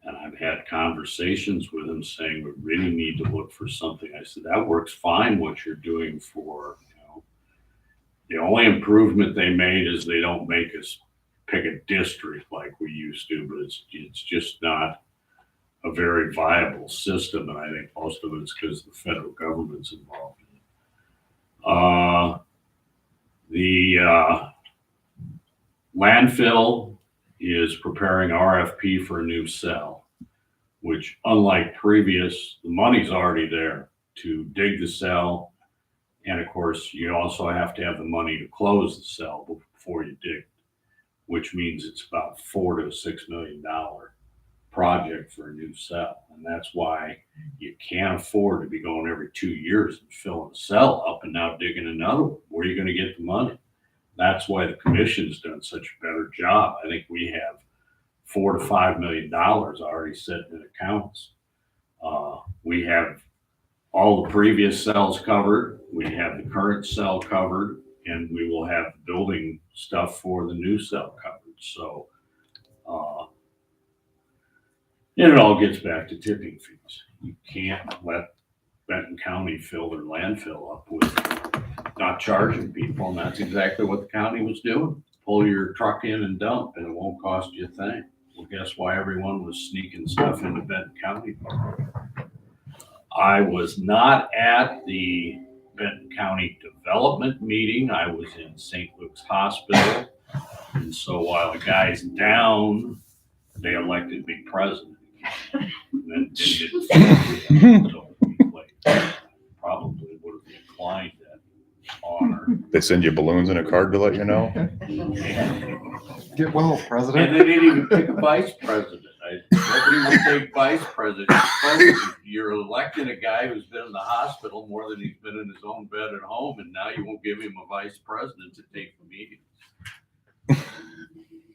And I've had conversations with them saying we really need to look for something. I said, that works fine what you're doing for, the only improvement they made is they don't make us pick a district like we used to, but it's just not a very viable system. And I think most of it's because the federal government's involved in it. The landfill is preparing RFP for a new cell. which unlike previous, the money's already there to dig the cell. And of course, you also have to have the money to close the cell before you dig, which means it's about $4 to $6 million project for a new cell. And that's why you can't afford to be going every 2 years and filling a cell up and now digging another one. Where are you going to get the money? That's why the commission's done such a better job. I think we have $4 to $5 million already sitting in accounts. We have all the previous cells covered. We have the current cell covered, and we will have building stuff for the new cell covered. So, and it all gets back to tipping fees. You can't let Benton County fill their landfill up with not charging people, and that's exactly what the county was doing. Pull your truck in and dump, and it won't cost you a thing. Well, guess why everyone was sneaking stuff into Benton County? I was not at the Benton County Development meeting. I was in St. Luke's Hospital. And so while the guy's down, they elected me president. And then didn't probably would have declined that honor. They send you balloons and a card to let you know. Get well, President. And they didn't even pick a vice president. Nobody would take vice president. You're electing a guy who's been in the hospital more than he's been in his own bed at home, and now you won't give him a vice president to take the meetings.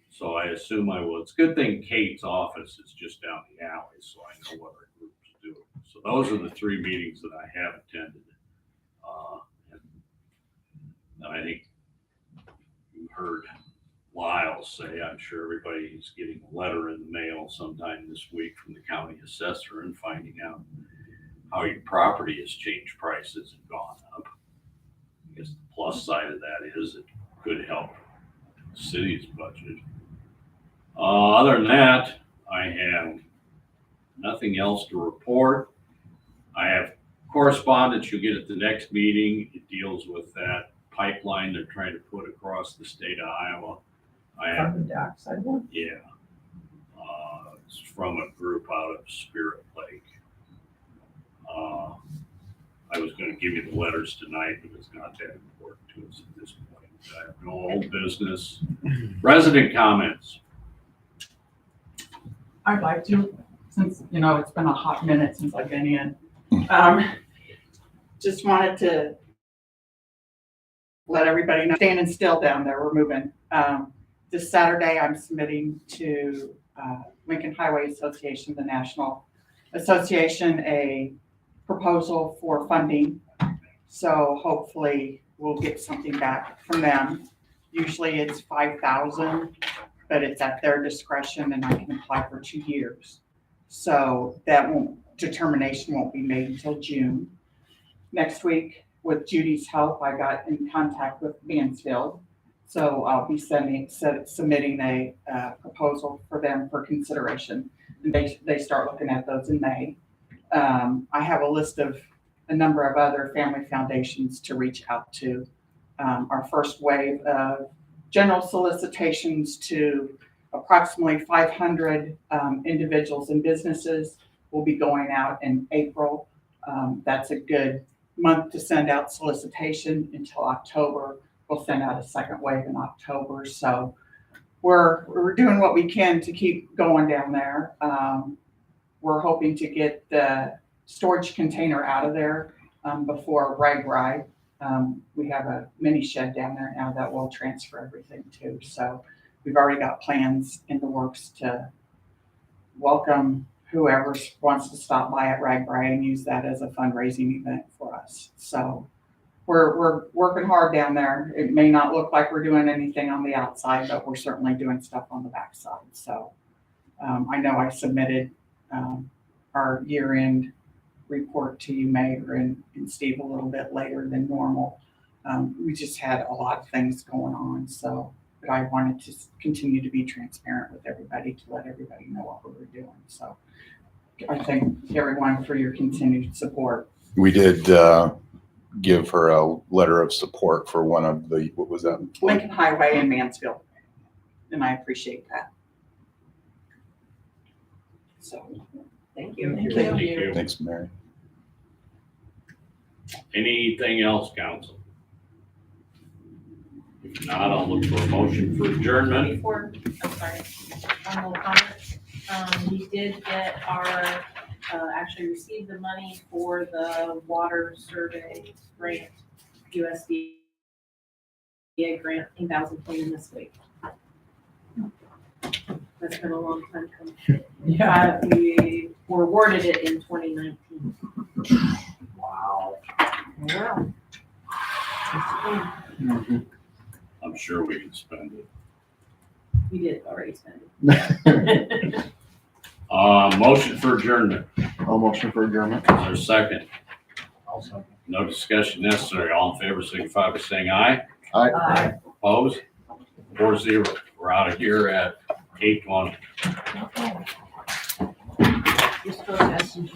So I assume I will. It's a good thing Kate's office is just down the alley, so I know what our group's doing. So those are the 3 meetings that I have attended. And I think you heard Lyle say, I'm sure everybody's getting a letter in the mail sometime this week from the county assessor and finding out how your property has changed prices and gone up. I guess the plus side of that is it could help the city's budget. Other than that, I have nothing else to report. I have correspondence you'll get at the next meeting. It deals with that pipeline they're trying to put across the state of Iowa. I have, Carbon dioxide one? yeah. It's from a group out of Spirit Lake. I was going to give you the letters tonight, but it's not that important to us at this point. I have no old business. Resident comments. I'd like to, since, it's been a hot minute since I've been in. Just wanted to let everybody know, standing still down there, we're moving. This Saturday, I'm submitting to Lincoln Highway Association, the National Association, a proposal for funding. So hopefully we'll get something back from them. Usually it's $5,000, but it's at their discretion and I can apply for 2 years. So that determination won't be made until June. Next week, with Judy's help, I got in contact with Mansfield. So I'll be submitting a proposal for them for consideration. And they start looking at those in May. I have a list of a number of other family foundations to reach out to. Our first wave of general solicitations to approximately 500 individuals and businesses will be going out in April. That's a good month to send out solicitation until October. We'll send out a second wave in October. So we're doing what we can to keep going down there. We're hoping to get the storage container out of there before RAGBRAI. We have a mini shed down there now that will transfer everything to. So we've already got plans in the works to welcome whoever wants to stop by at RAGBRAI and use that as a fundraising event for us. So we're working hard down there. It may not look like we're doing anything on the outside, but we're certainly doing stuff on the backside. So I know I submitted our year-end report to you, Mayor and Steve, a little bit later than normal. We just had a lot of things going on. So, but I wanted to continue to be transparent with everybody to let everybody know what we were doing. So I thank everyone for your continued support. We did give her a letter of support for one of the, what was that? Lincoln Highway in Mansfield. And I appreciate that. So Thank you. Thank you. Thanks, Mary. Anything else, council? If not, I'll look for a motion for adjournment. Before, I'm sorry, one little comment. We did get our, actually received the money for the water survey grant, USDA grant, $8,000 came in this week. That's been a long time coming. Yeah. We were awarded it in 2019. Wow. Wow. I'm sure we can spend it. We did already spend it. Motion for adjournment. I'll motion for adjournment. Is there a second? No discussion necessary. All in favor, signify by saying aye. Aye. Opposed? 4-0. We're out of here at 8:20. You're supposed to have some